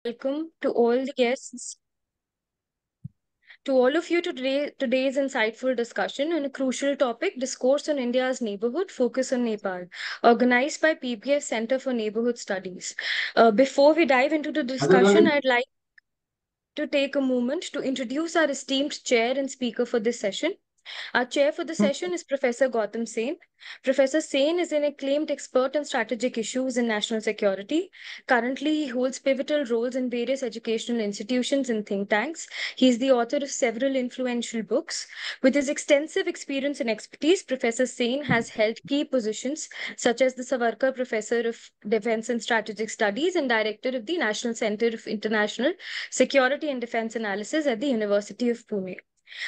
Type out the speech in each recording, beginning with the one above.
Welcome to all the guests, to all of you to today's insightful discussion on a crucial topic, Discourse on India's Neighbourhood, Focus on Nepal, organized by PBS Center for Neighbourhood Studies. Before we dive into the discussion, I'd like to take a moment to introduce our esteemed chair and speaker for this session. Our chair for the session is Professor Gautam Sen. Professor Sen is an acclaimed expert on strategic issues in national security. Currently, he holds pivotal roles in various educational institutions and think tanks. He is the author of several influential books. With his extensive experience and expertise, Professor Sen has held key positions such as the Savarkar Professor of Defense and Strategic Studies and Director of the National Center of International Security and Defense Analysis at the University of Pune.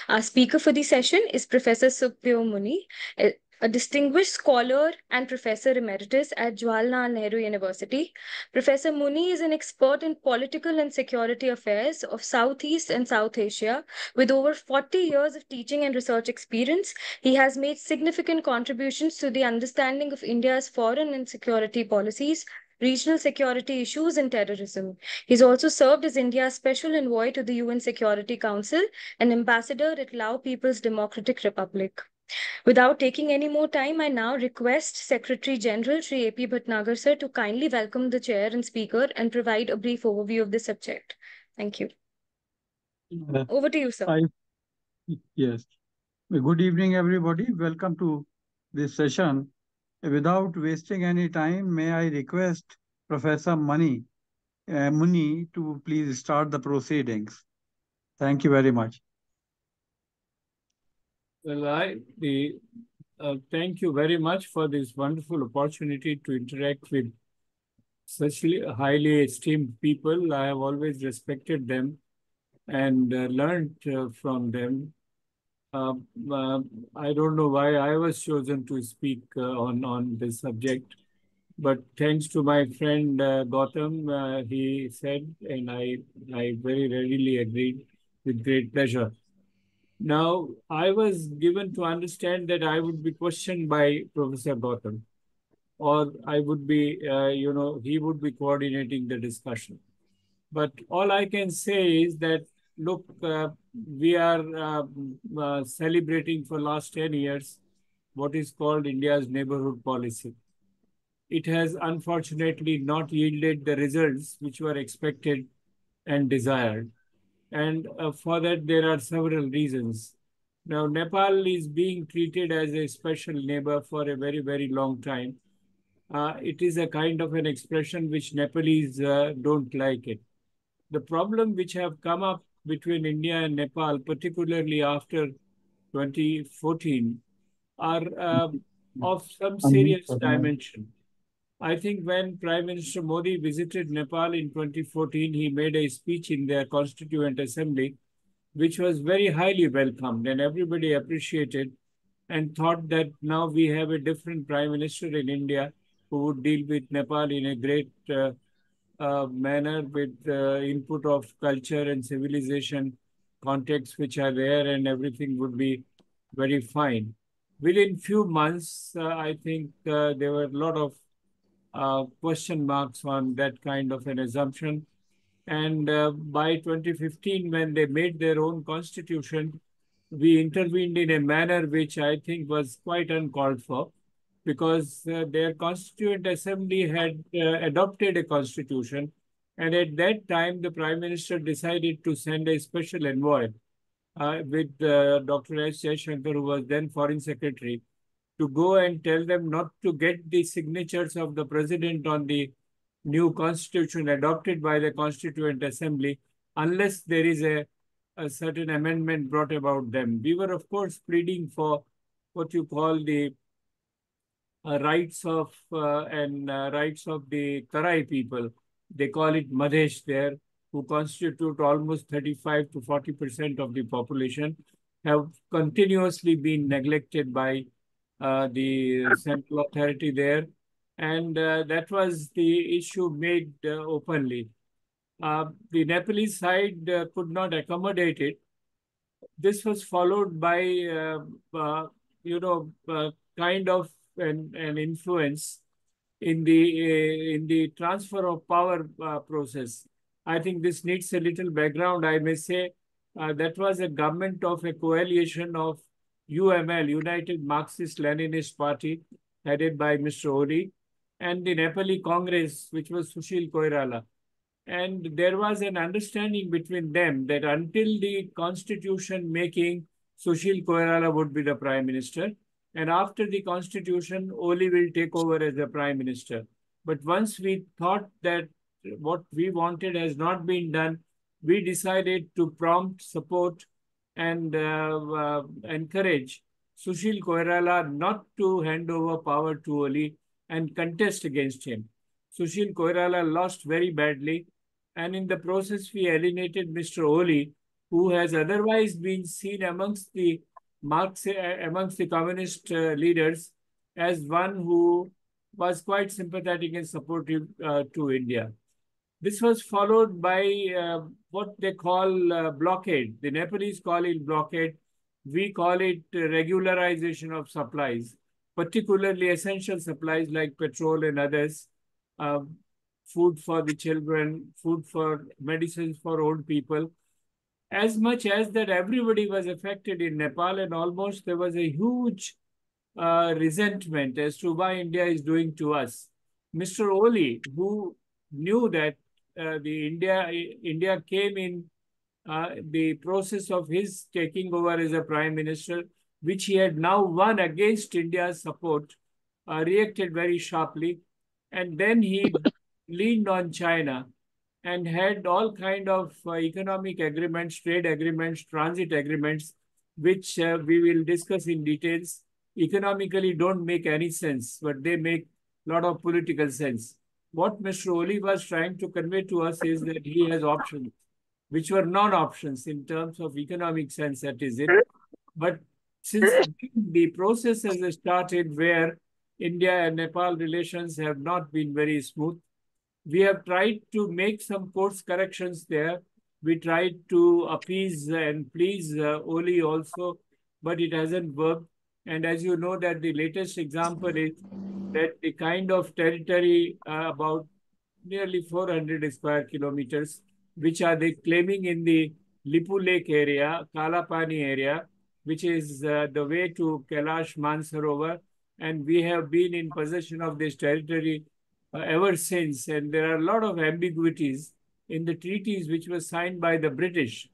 Our speaker for the session is Professor Muni, a distinguished scholar and professor emeritus at Jawaharlal Nehru University. Professor Muni is an expert in political and security affairs of Southeast and South Asia. With over 40 years of teaching and research experience, he has made significant contributions to the understanding of India's foreign and security policies, regional security issues, and terrorism. He's also served as India's special envoy to the UN Security Council, an ambassador at Lao People's Democratic Republic. Without taking any more time, I now request Secretary General Sri A.P. Bhatnagar sir to kindly welcome the chair and speaker and provide a brief overview of the subject. Thank you. Over to you, sir. Yes. Good evening, everybody. Welcome to this session. Without wasting any time, may I request Professor Muni to please start the proceedings. Thank you very much. Well, thank you very much for this wonderful opportunity to interact with such highly esteemed people. I have always respected them and learned from them. I don't know why I was chosen to speak on this subject, but thanks to my friend Gautam, he said, and I very readily agreed with great pleasure. Now, I was given to understand that I would be questioned by Professor Gautam, or I would be, he would be coordinating the discussion. But all I can say is that, look, we are celebrating for last 10 years what is called India's neighborhood policy. It has unfortunately not yielded the results which were expected and desired. And for that, there are several reasons. Now, Nepal is being treated as a special neighbor for a very, very long time. It is a kind of an expression which Nepalese don't like it. The problem which have come up between India and Nepal, particularly after 2014, are of some serious dimension. I think when Prime Minister Modi visited Nepal in 2014, he made a speech in their Constituent Assembly, which was very highly welcomed and everybody appreciated and thought that now we have a different Prime Minister in India who would deal with Nepal in a great manner with input of culture and civilization contexts which are there, and everything would be very fine. Within few months, I think there were a lot of question marks on that kind of an assumption. And by 2015, when they made their own constitution, we intervened in a manner which I think was quite uncalled for, because their Constituent Assembly had adopted a constitution. And at that time, the Prime Minister decided to send a special envoy with Dr. S. Jaishankar, who was then Foreign Secretary, to go and tell them not to get the signatures of the President on the new constitution adopted by the Constituent Assembly unless there is a certain amendment brought about them. We were, of course, pleading for what you call the rights of rights of the Tarai people. They call it Madhesh there, who constitute almost 35 to 40% of the population, have continuously been neglected by the central authority there. And that was the issue made openly. The Nepalese side could not accommodate it. This was followed by, kind of an influence in the transfer of power process. I think this needs a little background. I may say that was a government of a coalition of UML, United Marxist-Leninist Party, headed by Mr. Oli, and the Nepali Congress, which was Sushil Koirala. And there was an understanding between them that until the constitution making, Sushil Koirala would be the prime minister. And after the constitution, Oli will take over as the prime minister. But once we thought that what we wanted has not been done, we decided to prompt, support, and encourage Sushil Koirala not to hand over power to Oli and contest against him. Sushil Koirala lost very badly, and in the process, we alienated Mr. Oli, who has otherwise been seen amongst the communist leaders as one who was quite sympathetic and supportive to India. This was followed by what they call blockade. The Nepalese call it blockade. We call it regularization of supplies, particularly essential supplies like petrol and others, uh, food for the children, food for medicines for old people. As much as that everybody was affected in Nepal, and almost there was a huge resentment as to why India is doing to us. Mr. Oli, who knew that the India came in the process of his taking over as a prime minister, which he had now won against India's support, reacted very sharply, and then he leaned on China and had all kind of economic agreements, trade agreements, transit agreements, which we will discuss in details. Economically don't make any sense, but they make a lot of political sense. What Mr. Oli was trying to convey to us is that he has options, which were non-options in terms of economic sense, that is it. But since the process has started where India and Nepal relations have not been very smooth, we have tried to make some course corrections there. We tried to appease and please Oli also, but it hasn't worked. And as you know, that the latest example is that the kind of territory about nearly 400 square kilometers, which are they claiming in the Lipu Lake area, Kalapani area, which is the way to Kailash Mansarovar. And we have been in possession of this territory ever since. And there are a lot of ambiguities in the treaties which were signed by the British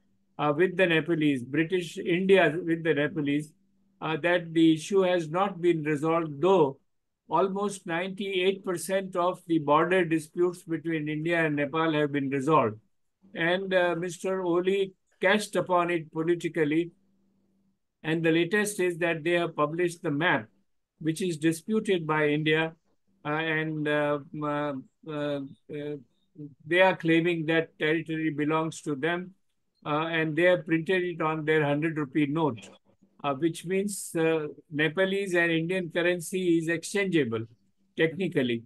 with the Nepalese, British India with the Nepalese, that the issue has not been resolved, though almost 98% of the border disputes between India and Nepal have been resolved. And Mr. Oli catched upon it politically. And the latest is that they have published the map, which is disputed by India. And they are claiming that territory belongs to them. And they have printed it on their 100 rupee note, which means Nepalese and Indian currency is exchangeable technically,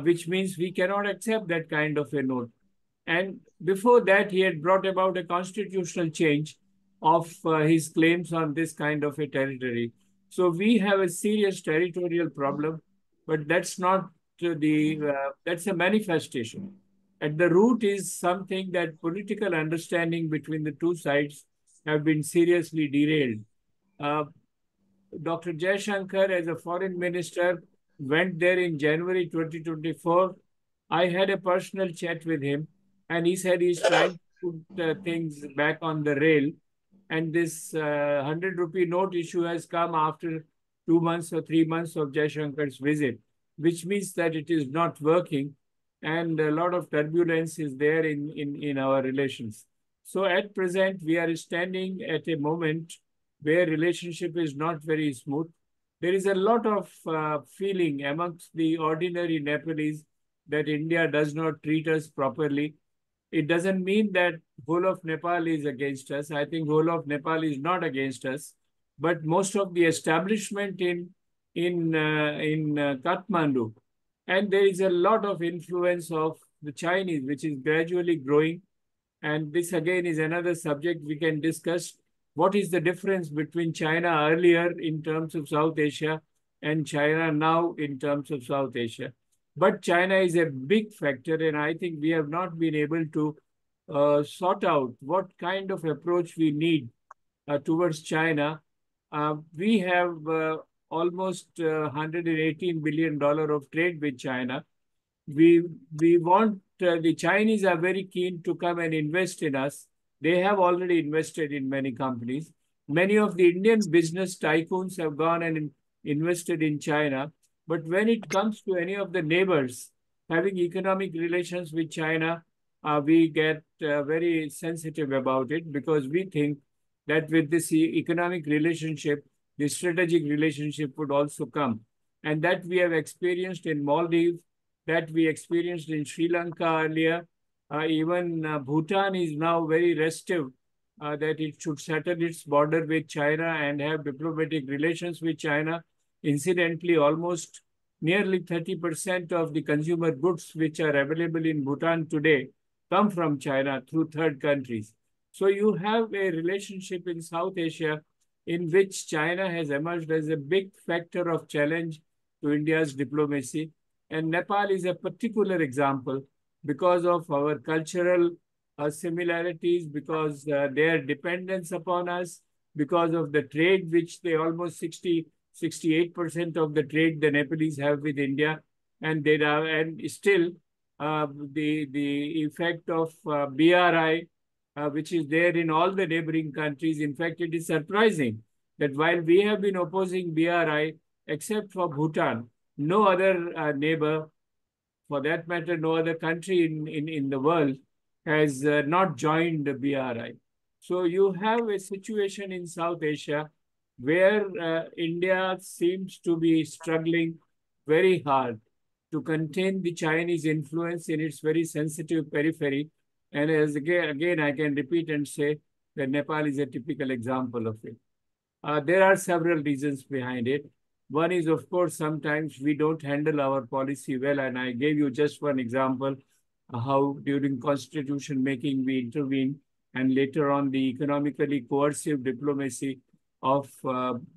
which means we cannot accept that kind of a note. And before that, he had brought about a constitutional change of his claims on this kind of a territory. So we have a serious territorial problem, but that's not that's a manifestation. At the root is something that political understanding between the two sides have been seriously derailed. Dr. Jaishankar, as a foreign minister, went there in January 2024. I had a personal chat with him, and he said he's trying to put things back on the rail. And this 100 rupee note issue has come after 2 months or 3 months of Jaishankar's visit, which means that it is not working, and a lot of turbulence is there in our relations. So at present, we are standing at a moment where relationship is not very smooth. There is a lot of feeling amongst the ordinary Nepalese that India does not treat us properly. It doesn't mean that whole of Nepal is against us. I think whole of Nepal is not against us, but most of the establishment in Kathmandu, and there is a lot of influence of the Chinese, which is gradually growing. And this again is another subject we can discuss. What is the difference between China earlier in terms of South Asia and China now in terms of South Asia? But China is a big factor, and I think we have not been able to sort out what kind of approach we need towards China. We have almost $118 billion of trade with China. We want the Chinese are very keen to come and invest in us. They have already invested in many companies. Many of the Indian business tycoons have gone and invested in China. But when it comes to any of the neighbors having economic relations with China, we get very sensitive about it because we think that with this economic relationship, the strategic relationship would also come. And that we have experienced in Maldives, that we experienced in Sri Lanka earlier. Even Bhutan is now very restive that it should settle its border with China and have diplomatic relations with China. Incidentally, almost nearly 30% of the consumer goods which are available in Bhutan today come from China through third countries. So you have a relationship in South Asia in which China has emerged as a big factor of challenge to India's diplomacy. And Nepal is a particular example because of our cultural similarities, because their dependence upon us, because of the trade, which they almost 68% of the trade the Nepalese have with India. And they are, and still the effect of BRI, which is there in all the neighboring countries. In fact, it is surprising that while we have been opposing BRI, except for Bhutan, no other neighbor, for that matter, no other country in the world has not joined the BRI. So you have a situation in South Asia where India seems to be struggling very hard to contain the Chinese influence in its very sensitive periphery. And as again, I can repeat and say that Nepal is a typical example of it. There are several reasons behind it. One is, of course, sometimes we don't handle our policy well. And I gave you just one example, how during constitution making we intervene, and later on the economically coercive diplomacy of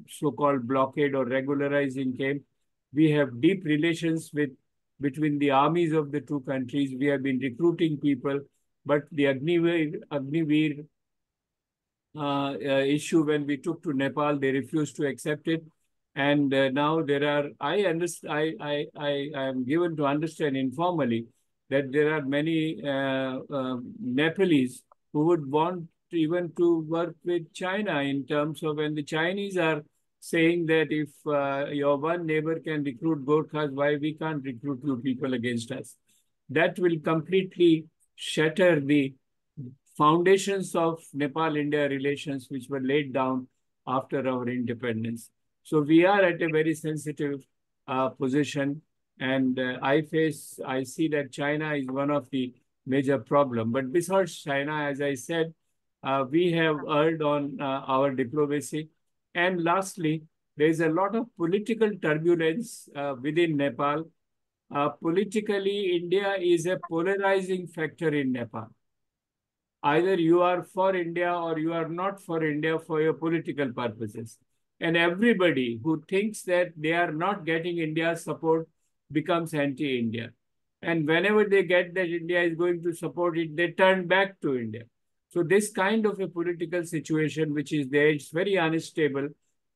so-called blockade or regularizing came. We have deep relations between the armies of the two countries. We have been recruiting people, but the Agniveer issue, when we took to Nepal, they refused to accept it. And now there are, I am given to understand informally that there are many Nepalese who would want even to work with China in terms of, when the Chinese are saying that if your one neighbor can recruit Gorkhas, why we can't recruit you people against us? That will completely shatter the foundations of Nepal-India relations which were laid down after our independence. So we are at a very sensitive position, and I see that China is one of the major problem. But besides China, as I said, we have erred on our diplomacy. And lastly, there is a lot of political turbulence within Nepal. Politically, India is a polarizing factor in Nepal. Either you are for India or you are not for India for your political purposes. And everybody who thinks that they are not getting India's support becomes anti-India. And whenever they get that India is going to support it, they turn back to India. So this kind of a political situation which is there, it's very unstable.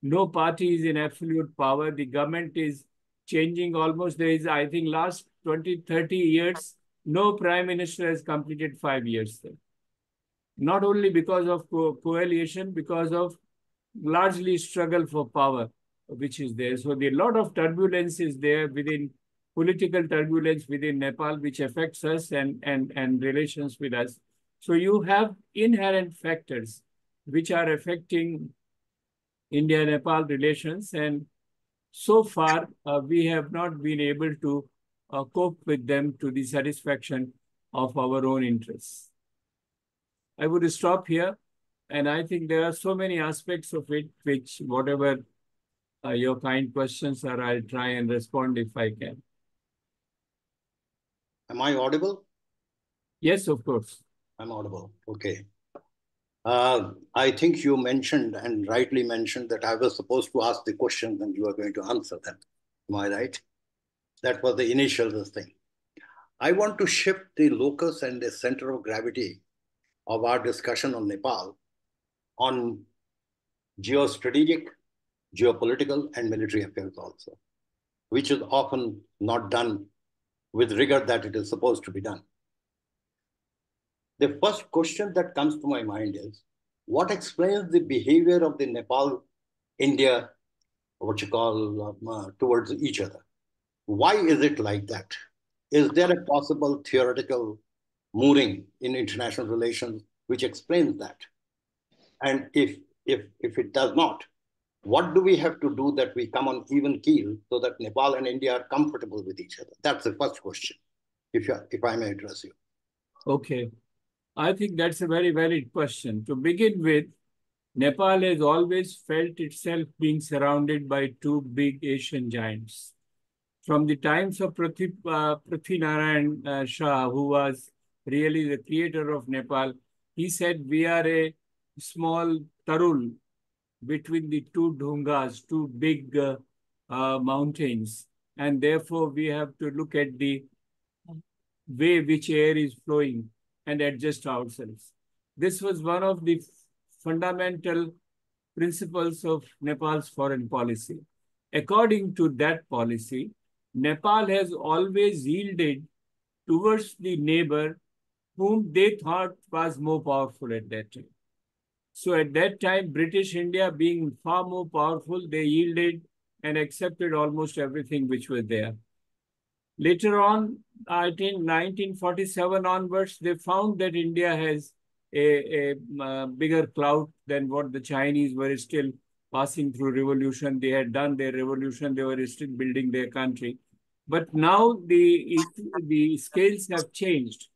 No party is in absolute power. The government is changing almost. There is, I think, last 20, 30 years, no prime minister has completed 5 years there. Not only because of coalition, because of largely struggle for power, which is there. So a lot of turbulence is there within, political turbulence within Nepal, which affects us and relations with us. So you have inherent factors which are affecting India-Nepal relations. And so far, we have not been able to cope with them to the satisfaction of our own interests. I would stop here. And I think there are so many aspects of it, which whatever your kind questions are, I'll try and respond if I can. Am I audible? Yes, of course. I'm audible. Okay. I think you mentioned, and rightly mentioned, that I was supposed to ask the questions and you are going to answer them. Am I right? That was the initial thing. I want to shift the locus and the center of gravity of our discussion on Nepal on geostrategic, geopolitical, and military affairs also, which is often not done with rigor that it is supposed to be done. The first question that comes to my mind is, what explains the behavior of the Nepal-India, towards each other? Why is it like that? Is there a possible theoretical mooring in international relations which explains that? And if it does not, what do we have to do that we come on even keel so that Nepal and India are comfortable with each other? That's the first question, if I may address you. Okay. I think that's a very valid question. To begin with, Nepal has always felt itself being surrounded by two big Asian giants. From the times of Prithvinarayan Shah, who was really the creator of Nepal, he said, we are a small tarul between the two dhungas, two big mountains. And therefore, we have to look at the way which air is flowing and adjust ourselves. This was one of the fundamental principles of Nepal's foreign policy. According to that policy, Nepal has always yielded towards the neighbor whom they thought was more powerful at that time. So at that time, British India being far more powerful, they yielded and accepted almost everything which was there. Later on, I think 1947 onwards, they found that India has a bigger clout than what the Chinese were still passing through revolution. They had done their revolution. They were still building their country. But now the scales have changed,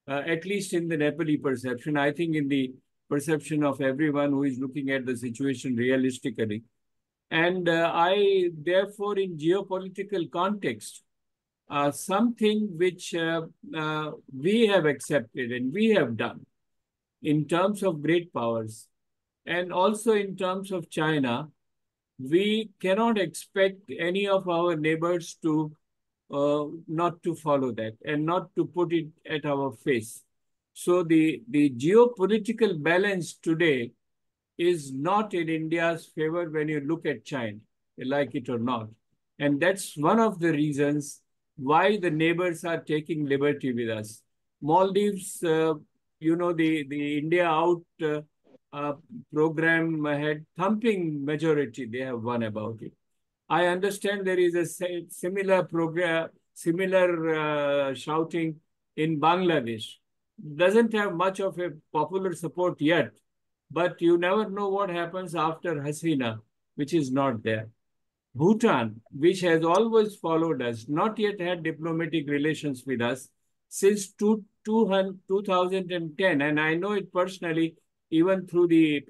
at least in the Nepali perception. I think in the perception of everyone who is looking at the situation realistically. And therefore, in geopolitical context, something which we have accepted and we have done in terms of great powers and also in terms of China, we cannot expect any of our neighbors to not to follow that and not to put it at our face. So the geopolitical balance today is not in India's favor when you look at China, like it or not. And that's one of the reasons why the neighbors are taking liberty with us. Maldives, the India Out program had thumping majority. They have won about it. I understand there is a similar program, similar shouting in Bangladesh. Doesn't have much of a popular support yet, but you never know what happens after Hasina, which is not there. Bhutan, which has always followed us, not yet had diplomatic relations with us since 2010. And I know it personally, even through the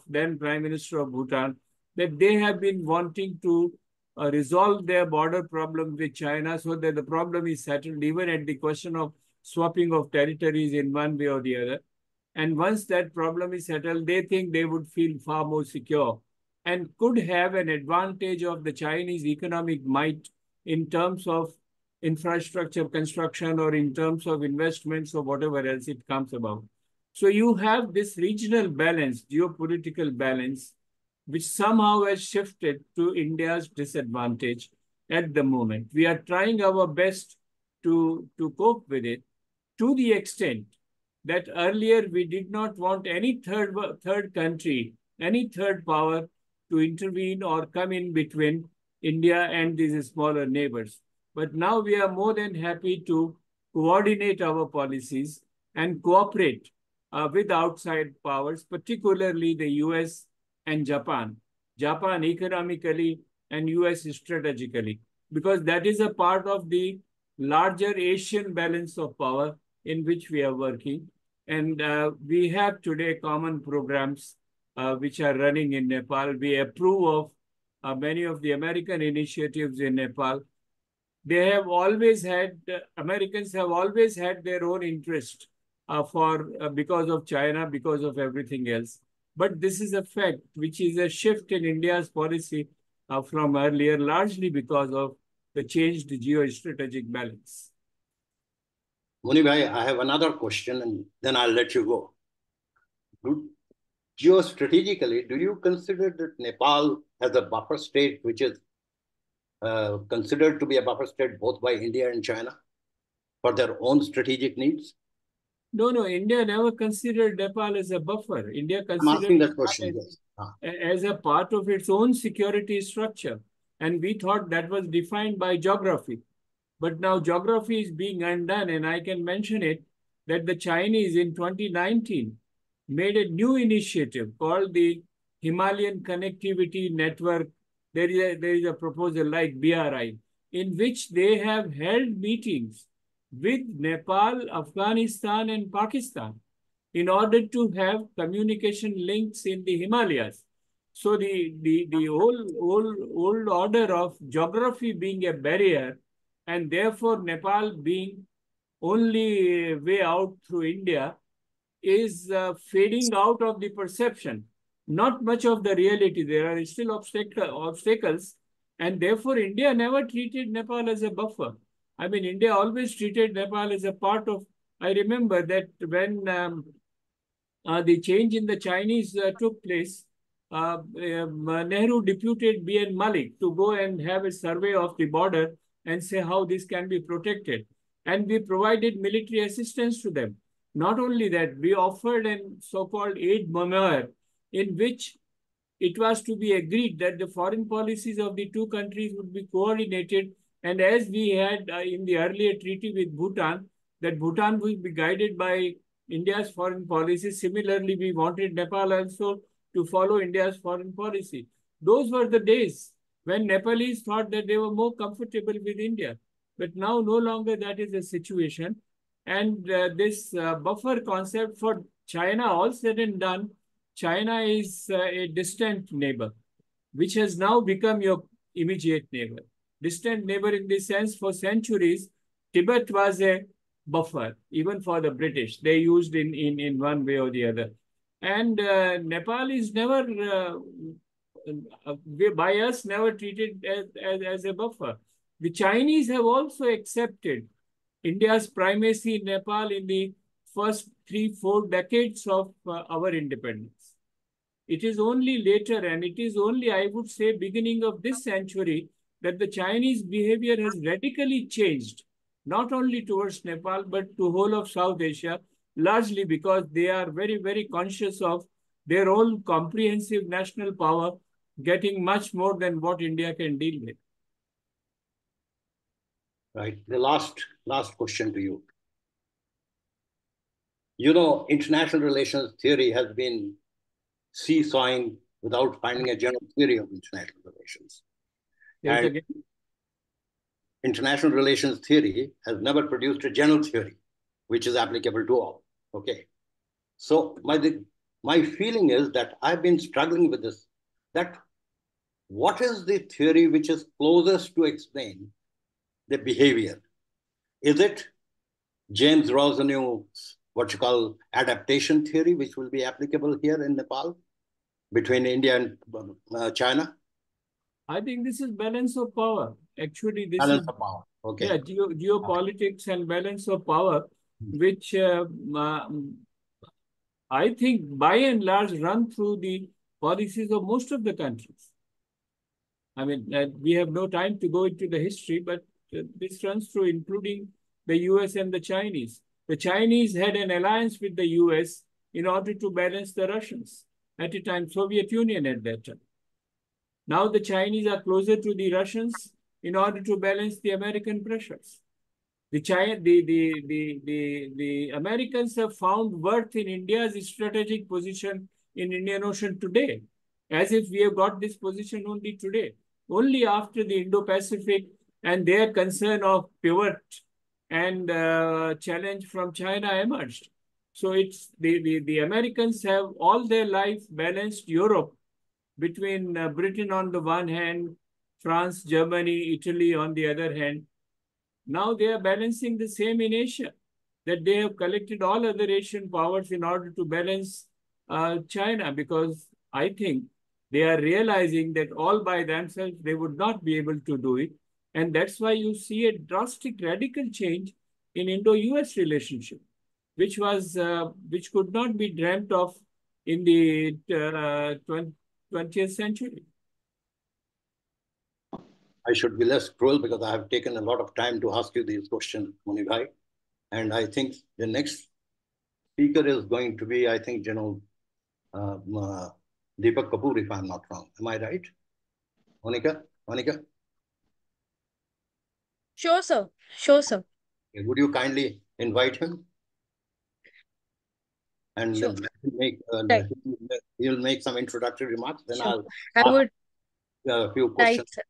then Prime Minister of Bhutan, that they have been wanting to resolve their border problem with China so that the problem is settled, even at the question of swapping of territories in one way or the other. And once that problem is settled, they think they would feel far more secure and could have an advantage of the Chinese economic might in terms of infrastructure construction or in terms of investments or whatever else it comes about. So you have this regional balance, geopolitical balance, which somehow has shifted to India's disadvantage at the moment. We are trying our best to cope with it to the extent that earlier we did not want any third country, any third power to intervene or come in between India and these smaller neighbors. But now we are more than happy to coordinate our policies and cooperate with outside powers, particularly the US and Japan. Japan economically and US strategically, because that is a part of the larger Asian balance of power in which we are working. And we have today common programs which are running in Nepal. We approve of many of the American initiatives in Nepal. They have always had, Americans have always had their own interest because of China, because of everything else. But this is a fact, which is a shift in India's policy from earlier, largely because of the changed geostrategic balance. Muni bhai, I have another question and then I'll let you go. Geostrategically, do you consider that Nepal as a buffer state, which is considered to be a buffer state both by India and China for their own strategic needs? No, India never considered Nepal as a buffer. India I'm considered asking that Nepal question, yes. as a part of its own security structure. And we thought that was defined by geography. But now geography is being undone, and I can mention it that the Chinese in 2019 made a new initiative called the Himalayan Connectivity Network. There is a proposal like BRI, in which they have held meetings with Nepal, Afghanistan, and Pakistan in order to have communication links in the Himalayas. So the old order of geography being a barrier, and therefore Nepal being only way out through India, is fading out of the perception. Not much of the reality. There are still obstacles, and therefore India never treated Nepal as a buffer. I mean, India always treated Nepal as a part of. I remember that when the change in the Chinese took place, Nehru deputed B.N. Malik to go and have a survey of the border and say how this can be protected. And we provided military assistance to them. Not only that, we offered a so-called aid memoir in which it was to be agreed that the foreign policies of the two countries would be coordinated. And as we had in the earlier treaty with Bhutan, that Bhutan will be guided by India's foreign policy. Similarly, we wanted Nepal also to follow India's foreign policy. Those were the days when Nepalese thought that they were more comfortable with India. But now no longer that is the situation. And this buffer concept for China, all said and done, China is a distant neighbor, which has now become your immediate neighbor. Distant neighbor in the sense for centuries, Tibet was a buffer, even for the British. They used in one way or the other. And Nepal is never, by us, never treated as a buffer. The Chinese have also accepted India's primacy in Nepal in the first 3-4 decades of our independence. It is only later, and it is only, I would say, beginning of this century, that the Chinese behavior has radically changed, not only towards Nepal, but to whole of South Asia, largely because they are very, very conscious of their own comprehensive national power getting much more than what India can deal with. Right. The last question to you. You know, international relations theory has been seesawing without finding a general theory of international relations. And international relations theory has never produced a general theory, which is applicable to all. Okay. So my feeling is that I've been struggling with this, that what is the theory which is closest to explain the behavior? Is it James Rosenow, what you call adaptation theory, which will be applicable here in Nepal between India and China? I think this is balance of power. Actually, this balance is of power. Okay. Yeah, geopolitics and balance of power, which I think by and large run through the policies of most of the countries. I mean, we have no time to go into the history, but this runs through, including the US and the Chinese. The Chinese had an alliance with the US in order to balance the Russians. At the time, Soviet Union at that time. Now the Chinese are closer to the Russians in order to balance the American pressures. The Americans have found worth in India's strategic position in Indian Ocean today, as if we have got this position only today. Only after the Indo-Pacific and their concern of pivot and challenge from China emerged. So it's the Americans have all their life balanced Europe between Britain on the one hand, France, Germany, Italy on the other hand. Now they are balancing the same in Asia, that they have collected all other Asian powers in order to balance China, because I think they are realizing that all by themselves they would not be able to do it. And that's why you see a drastic radical change in Indo-US relationship, which could not be dreamt of in the 20th century. I should be less cruel because I have taken a lot of time to ask you these questions, Muni bhai. And I think the next speaker is going to be, I think, General Deepak Kapoor, if I'm not wrong. Am I right? Monica? Sure, sir. Sure, sir. Would you kindly invite him? And Sure. then he'll make some introductory remarks. Then Sure. I'll I would, a few right, questions. sir.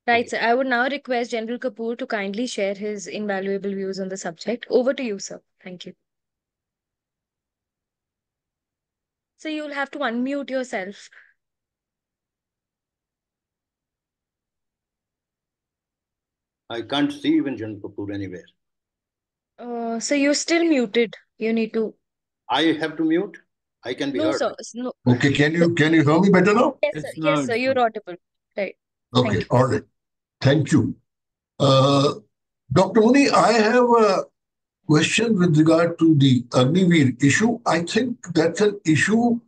Right, Okay. sir. I would now request General Kapoor to kindly share his invaluable views on the subject. Over to you, sir. Thank you. So you'll have to unmute yourself. I can't see even General Kapoor anywhere. So you're still muted. You need to. I have to mute? I can be No, heard. sir. No. Okay, can you hear me better now? Yes, sir. Yes, sir. You're audible. Right. Thank Okay, you. all right. Thank you. Dr. Muni, I have a question with regard to the Agniveer issue. I think that's an issue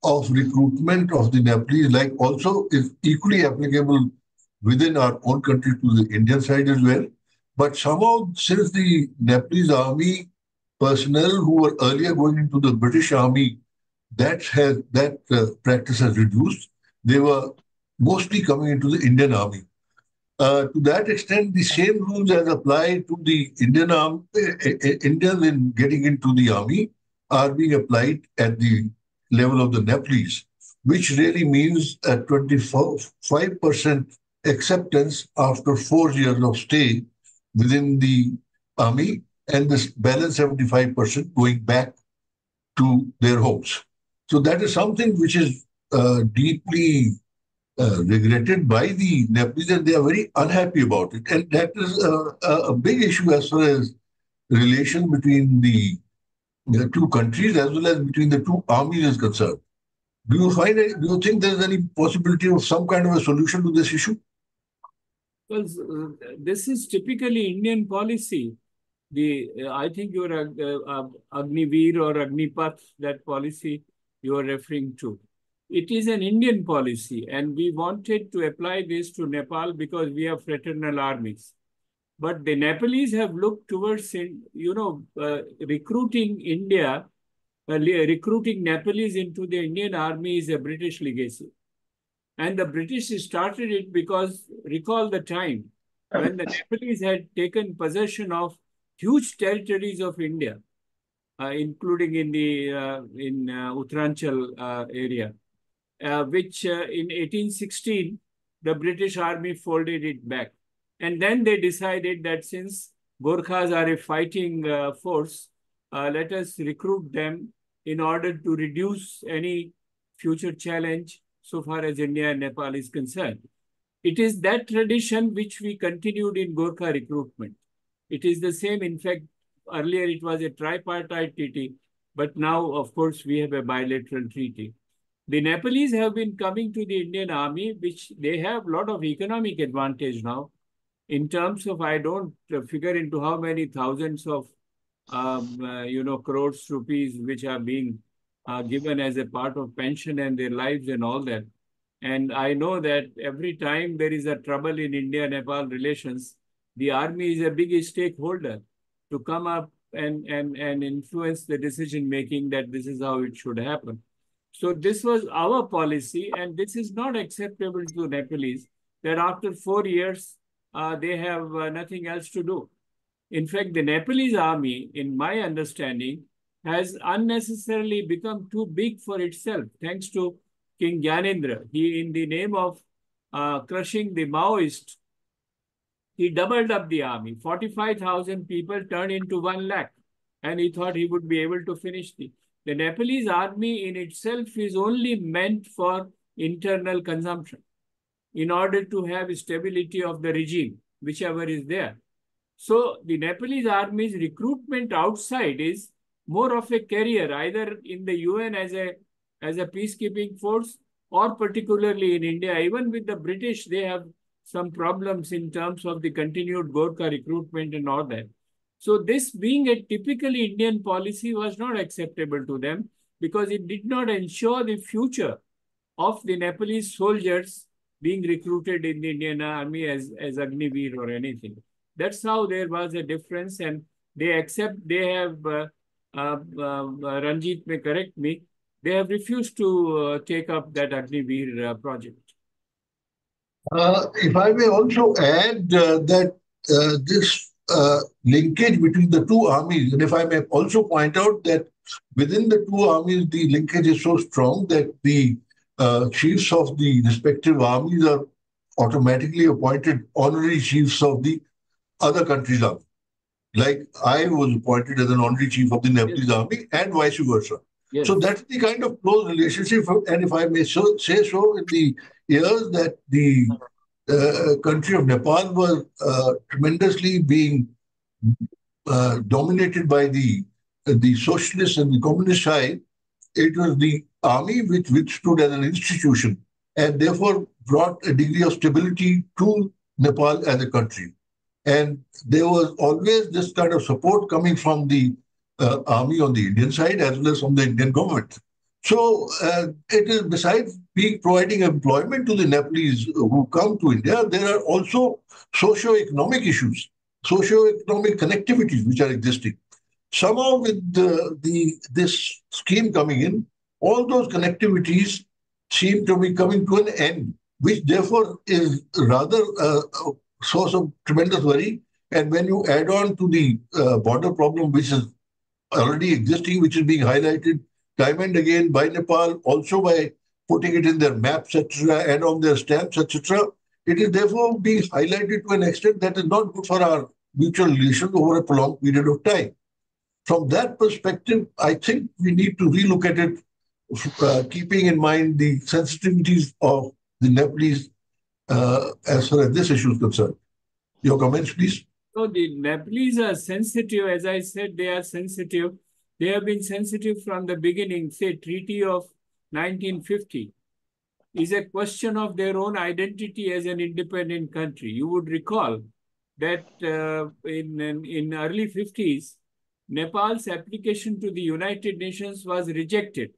of recruitment of the Nepalese, like also is equally applicable within our own country to the Indian side as well. But somehow, since the Nepalese army personnel who were earlier going into the British army, that practice has reduced. They were mostly coming into the Indian army. To that extent, the same rules as apply to the Indians in getting into the army are being applied at the level of the Nepalese, which really means a 25% acceptance after 4 years of stay within the army, and this balance 75% going back to their homes. So that is something which is deeply regretted by the Nepalese, and they are very unhappy about it. And that is a big issue as far as relation between the two countries as well as between the two armies is concerned. Do you think there is any possibility of some kind of a solution to this issue? Well, this is typically Indian policy. I think your Agniveer or Agnipath, that policy you are referring to. It is an Indian policy, and we wanted to apply this to Nepal because we have fraternal armies. But the Nepalese have looked towards, recruiting India, recruiting Nepalese into the Indian army is a British legacy. And the British started it because, recall the time when the Nepalese had taken possession of huge territories of India, including in the Uttaranchal area, which in 1816, the British army folded it back. And then they decided that since Gorkhas are a fighting force, let us recruit them in order to reduce any future challenge so far as India and Nepal is concerned. It is that tradition which we continued in Gorkha recruitment. It is the same. In fact, earlier it was a tripartite treaty, but now, of course, we have a bilateral treaty. The Nepalese have been coming to the Indian army, which they have a lot of economic advantage now in terms of, I don't figure into how many thousands of, crores rupees, which are being given as a part of pension and their lives and all that. And I know that every time there is a trouble in India-Nepal relations, the army is a big stakeholder to come up and influence the decision-making that this is how it should happen. So this was our policy, and this is not acceptable to Nepalese, that after 4 years, they have nothing else to do. In fact, the Nepalese army, in my understanding, has unnecessarily become too big for itself, thanks to King Gyanendra. He, in the name of crushing the Maoists, he doubled up the army. 45,000 people turned into 1 lakh, and he thought he would be able to finish the Nepalese army in itself is only meant for internal consumption in order to have stability of the regime, whichever is there. So the Nepalese army's recruitment outside is more of a career, either in the UN as a peacekeeping force, or particularly in India. Even with the British, they have some problems in terms of the continued Gorkha recruitment and all that. So this being a typically Indian policy was not acceptable to them because it did not ensure the future of the Nepalese soldiers being recruited in the Indian army as Agniveer or anything. That's how there was a difference, and they have, Ranjit may correct me, they have refused to take up that Agniveer project. If I may also add that this linkage between the two armies, and if I may also point out that within the two armies, the linkage is so strong that the chiefs of the respective armies are automatically appointed honorary chiefs of the other country's army. Like I was appointed as an honorary chief of the Nepalese army and vice versa. Yes. So that's the kind of close relationship. And if I may say so, in the years that the country of Nepal was tremendously being dominated by the socialist and the communist side, it was the army which stood as an institution and therefore brought a degree of stability to Nepal as a country. And there was always this kind of support coming from the army on the Indian side as well as from the Indian government. So it is, besides providing employment to the Nepalese who come to India, there are also socio-economic issues, socio-economic connectivities which are existing. Somehow with this scheme coming in, all those connectivities seem to be coming to an end, which therefore is rather a source of tremendous worry. And when you add on to the border problem, which is already existing, which is being highlighted time and again by Nepal, also by putting it in their maps, etc., and on their stamps, etc., it is therefore being highlighted to an extent that is not good for our mutual relations over a prolonged period of time. From that perspective, I think we need to relook at it, keeping in mind the sensitivities of the Nepalese as far as this issue is concerned. Your comments, please. So the Nepalese are sensitive, as I said, they are sensitive. They have been sensitive from the beginning. Say, Treaty of 1950 is a question of their own identity as an independent country. You would recall that in early 50s, Nepal's application to the United Nations was rejected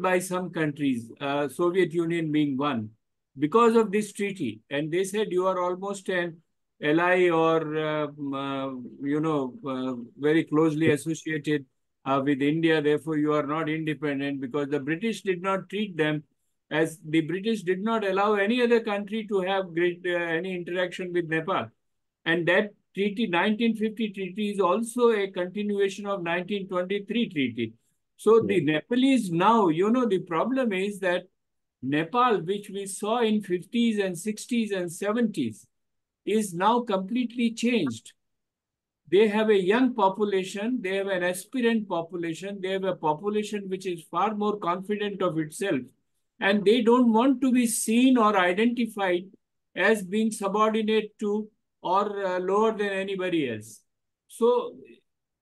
by some countries, Soviet Union being one, because of this treaty. And they said, you are almost an ally or, very closely associated with India. Therefore, you are not independent, because the British did not treat them as the British did not allow any other country to have any interaction with Nepal. And that treaty, 1950 treaty, is also a continuation of 1923 treaty. So the Nepalese now, the problem is that Nepal, which we saw in 50s and 60s and 70s, is now completely changed. They have a young population, they have an aspirant population, they have a population which is far more confident of itself, and they don't want to be seen or identified as being subordinate to or lower than anybody else. So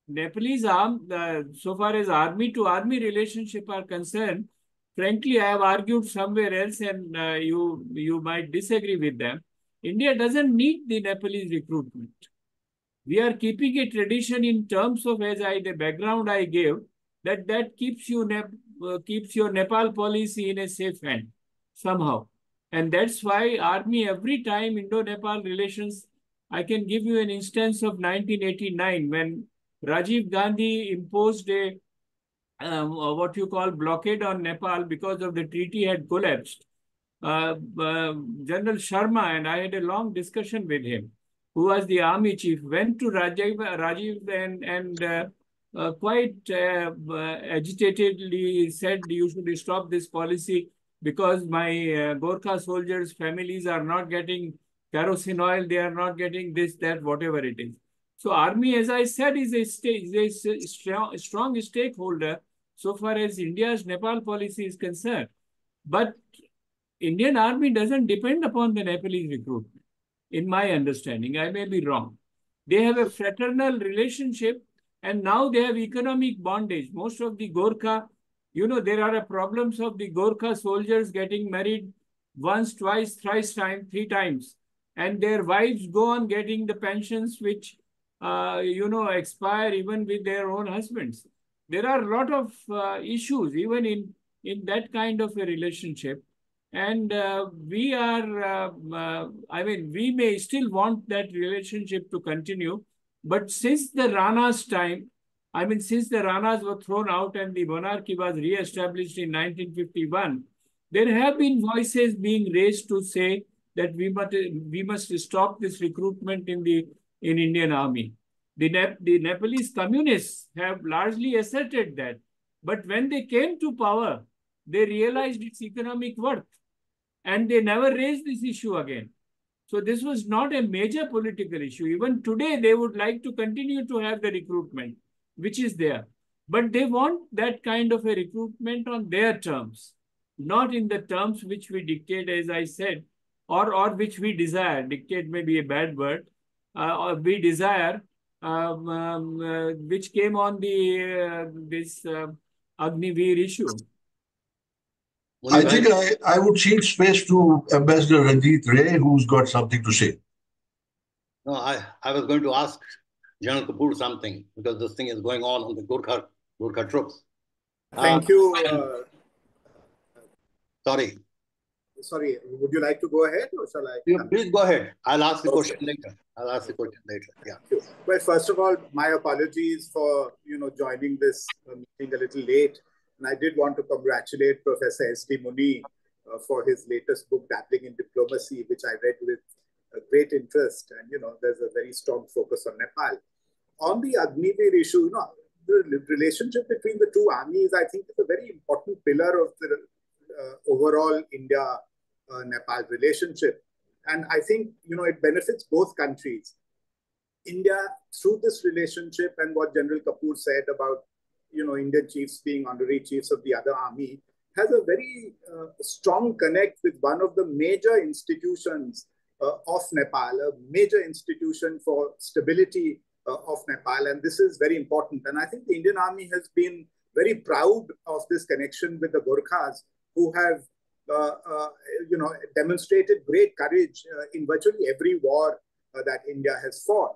Nepalese so far as army to army relationship are concerned, frankly, I have argued somewhere else, and you might disagree with them. India doesn't need the Nepalese recruitment. We are keeping a tradition in terms of, the background I gave, that keeps your Nepal policy in a safe hand somehow. And that's why army, every time Indo-Nepal relations, I can give you an instance of 1989 when Rajiv Gandhi imposed a what you call blockade on Nepal because of the treaty had collapsed. General Sharma, and I had a long discussion with him, who was the army chief, went to Rajiv and quite agitatedly said, you should stop this policy because my Gorkha soldiers' families are not getting kerosene oil, they are not getting this, that, whatever it is. So army, as I said, is a strong stakeholder so far as India's Nepal policy is concerned. But Indian army doesn't depend upon the Nepalese recruitment, in my understanding. I may be wrong. They have a fraternal relationship, and now they have economic bondage. Most of the Gorkha, there are problems of the Gorkha soldiers getting married once, twice, thrice, three times. And their wives go on getting the pensions which expire even with their own husbands. There are a lot of issues even in that kind of a relationship. And we may still want that relationship to continue. But since the Rana's time, since the Ranas were thrown out and the monarchy was re-established in 1951, there have been voices being raised to say that we must stop this recruitment in Indian army. The Nepalese communists have largely asserted that. But when they came to power, they realized its economic worth and they never raised this issue again. So this was not a major political issue. Even today, they would like to continue to have the recruitment, which is there. But they want that kind of a recruitment on their terms, not in the terms which we dictate, as I said, or which we desire. Dictate may be a bad word, or we desire, which came on this Agniveer issue. I think I would cede space to Ambassador Ranjit Ray, who's got something to say. No, I was going to ask General Kapoor something because this thing is going on the Gurkha troops. Thank you. Sorry, would you like to go ahead or shall I? Please go ahead. I'll ask the question later. Yeah. Well, first of all, my apologies for joining this meeting a little late. And I did want to congratulate Professor S.D. Muni for his latest book, Dabbling in Diplomacy, which I read with great interest. And, there's a very strong focus on Nepal. On the Agniveer issue, the relationship between the two armies, I think, is a very important pillar of the overall India-Nepal relationship. And I think, it benefits both countries. India, through this relationship and what General Kapoor said about Indian chiefs being honorary chiefs of the other army, has a very strong connect with one of the major institutions of Nepal, a major institution for stability of Nepal. And this is very important. And I think the Indian army has been very proud of this connection with the Gorkhas, who have demonstrated great courage in virtually every war that India has fought.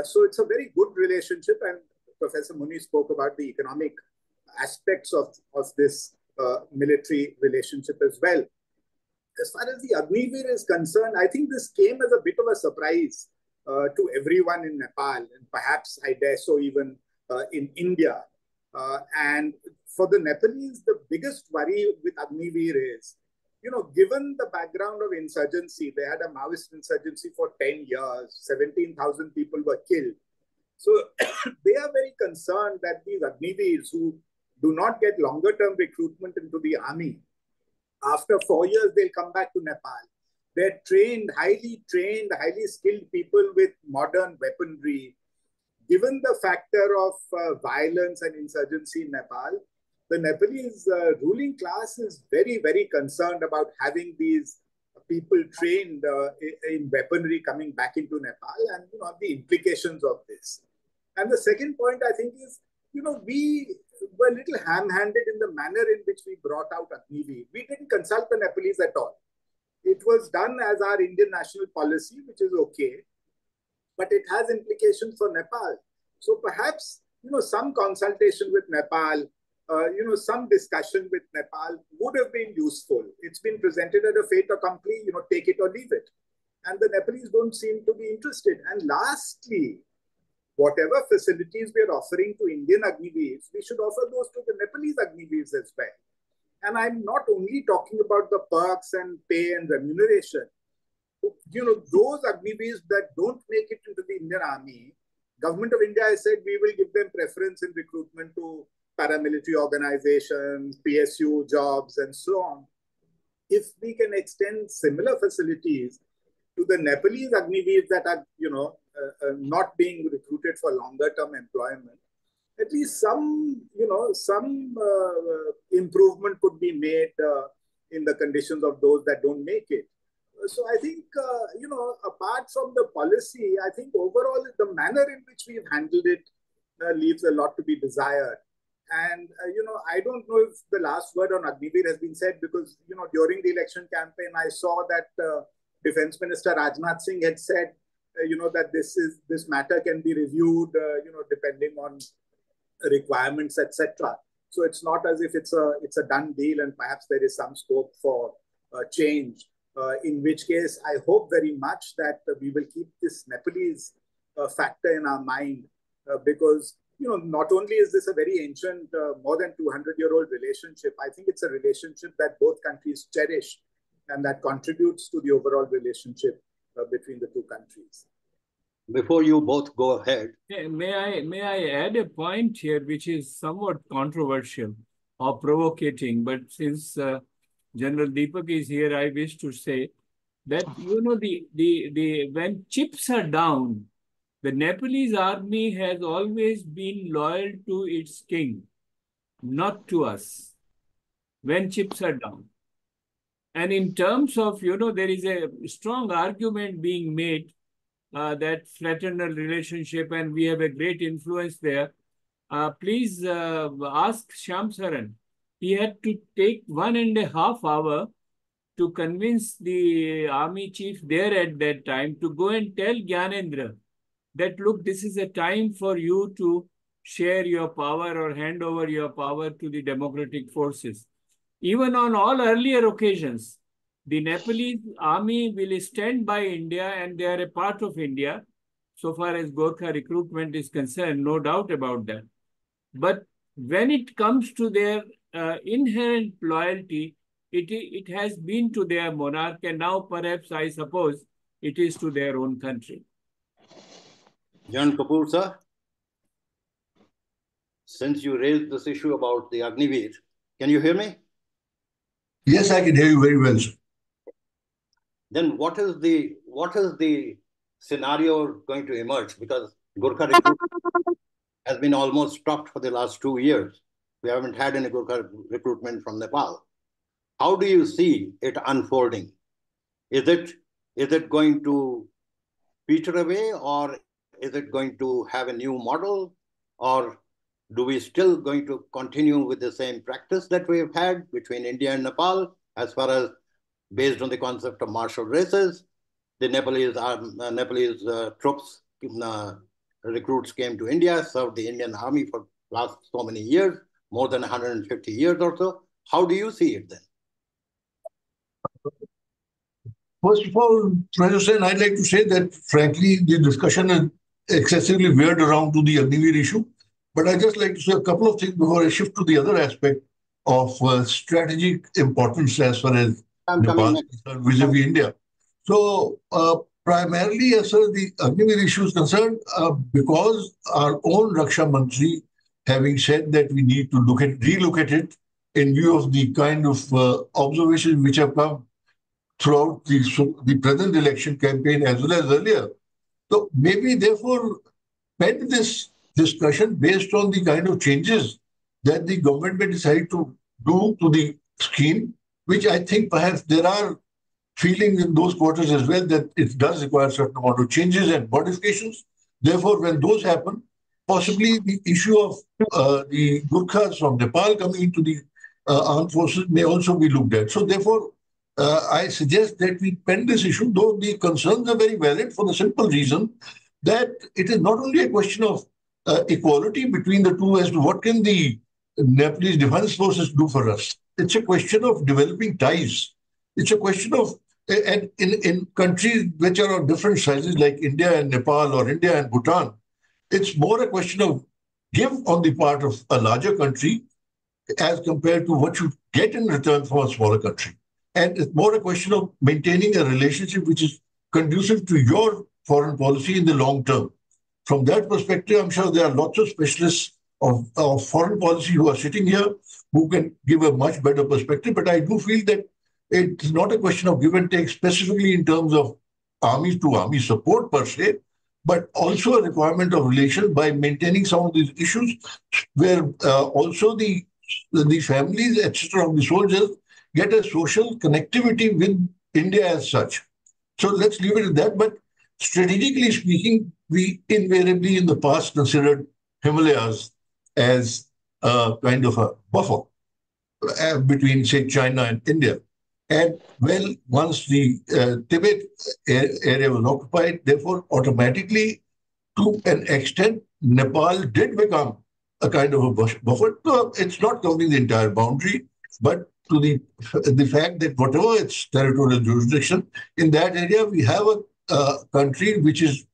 So it's a very good relationship, and Professor Muni spoke about the economic aspects of this military relationship as well. As far as the Agniveer is concerned, I think this came as a bit of a surprise to everyone in Nepal, and perhaps, I dare so, even in India. And for the Nepalese, the biggest worry with Agniveer is, given the background of insurgency, they had a Maoist insurgency for 10 years, 17,000 people were killed. So they are very concerned that these Agniveers who do not get longer-term recruitment into the army, after 4 years, they'll come back to Nepal. They're highly trained, highly skilled people with modern weaponry. Given the factor of violence and insurgency in Nepal, the Nepalese ruling class is very, very concerned about having these people trained in weaponry coming back into Nepal and the implications of this. And the second point, I think, is, we were a little ham-handed in the manner in which we brought out Agniveer. We didn't consult the Nepalese at all. It was done as our Indian national policy, which is okay, but it has implications for Nepal. So perhaps, some consultation with Nepal, some discussion with Nepal would have been useful. It's been presented as a fait accompli, take it or leave it. And the Nepalese don't seem to be interested. And lastly, whatever facilities we are offering to Indian Agniveers, we should offer those to the Nepalese Agniveers as well. And I'm not only talking about the perks and pay and remuneration. Those Agniveers that don't make it into the Indian army, Government of India has said we will give them preference in recruitment to paramilitary organizations, PSU jobs, and so on. If we can extend similar facilities to the Nepalese Agniveers that are, not being recruited for longer-term employment, at least some improvement could be made in the conditions of those that don't make it. So I think, apart from the policy, I think overall the manner in which we've handled it leaves a lot to be desired. And, I don't know if the last word on Agniveer has been said because, during the election campaign, I saw that Defense Minister Rajnath Singh had said that this matter can be reviewed, depending on requirements, etc. So it's not as if it's a done deal, and perhaps there is some scope for change. In which case, I hope very much that we will keep this Nepalese factor in our mind, because not only is this a very ancient, more than 200-year-old relationship, I think it's a relationship that both countries cherish and that contributes to the overall relationship between the two countries. Before you both go ahead, may I add a point here which is somewhat controversial or provocating, but since General Deepak is here, I wish to say that when chips are down, the Nepalese army has always been loyal to its king, not to us, when chips are down. And in terms of, there is a strong argument being made that fraternal relationship, and we have a great influence there. Please ask Shyam Saran. He had to take 1.5 hours to convince the army chief there at that time to go and tell Gyanendra that, look, this is a time for you to share your power or hand over your power to the democratic forces. Even on all earlier occasions, the Nepalese army will stand by India, and they are a part of India, so far as Gorkha recruitment is concerned, no doubt about that. But when it comes to their inherent loyalty, it has been to their monarch, and now perhaps, I suppose, it is to their own country. Jan Kapoor, sir, since you raised this issue about the Agniveer, can you hear me? Yes, I can hear you very well, sir. Then what is the scenario going to emerge? Because Gorkha recruitment has been almost stopped for the last 2 years. We haven't had any Gorkha recruitment from Nepal. How do you see it unfolding? Is it going to peter away, or is it going to have a new model, or do we still going to continue with the same practice that we have had between India and Nepal, as far as based on the concept of martial races? The Nepalese troops, recruits came to India, served the Indian army for last so many years, more than 150 years or so. How do you see it then? First of all, Professor Sen, I'd like to say that, frankly, the discussion is excessively veered around to the Agniveer issue. But I'd just like to say a couple of things before I shift to the other aspect of strategic importance as far as Nepal is concerned vis-a-vis India. So, primarily, as far as the Agniveer issue is concerned, because our own Raksha Mantri, having said that we need to relook at it in view of the kind of observations which have come throughout the present election campaign as well as earlier. So maybe therefore pen this discussion based on the kind of changes that the government may decide to do to the scheme, which I think perhaps there are feelings in those quarters as well that it does require a certain amount of changes and modifications. Therefore, when those happen, possibly the issue of the Gurkhas from Nepal coming into the armed forces may also be looked at. So therefore, I suggest that we pen this issue, though the concerns are very valid for the simple reason that it is not only a question of equality between the two as to what can the Nepalese defense forces do for us. It's a question of developing ties. It's a question of, and in countries which are of different sizes like India and Nepal or India and Bhutan, it's more a question of give on the part of a larger country as compared to what you get in return from a smaller country. And it's more a question of maintaining a relationship which is conducive to your foreign policy in the long term. From that perspective, I'm sure there are lots of specialists of foreign policy who are sitting here who can give a much better perspective. But I do feel that it's not a question of give and take specifically in terms of army to army support per se, but also a requirement of relation by maintaining some of these issues where also the families, etc., of the soldiers get a social connectivity with India as such. So let's leave it at that. But strategically speaking, we invariably in the past considered Himalayas as a kind of a buffer between, say, China and India. And well, once the Tibet area was occupied, therefore, automatically, to an extent, Nepal did become a kind of a buffer. So it's not covering the entire boundary, but to the fact that whatever its territorial jurisdiction, in that area, we have a country which is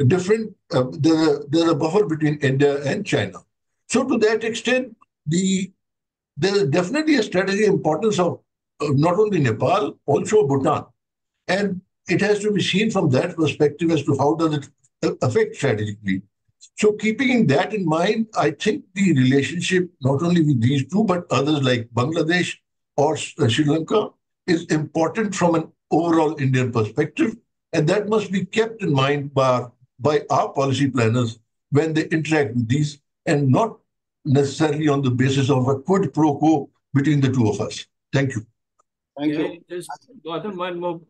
different. There's a buffer between India and China. So to that extent, there is definitely a strategic importance of not only Nepal, also Bhutan. And it has to be seen from that perspective as to how does it affect strategically. So keeping that in mind, I think the relationship not only with these two, but others like Bangladesh or Sri Lanka is important from an overall Indian perspective. And that must be kept in mind by our policy planners when they interact with these and not necessarily on the basis of a quid pro quo between the two of us. Thank you. Thank Yeah, you. just Gautam, one more.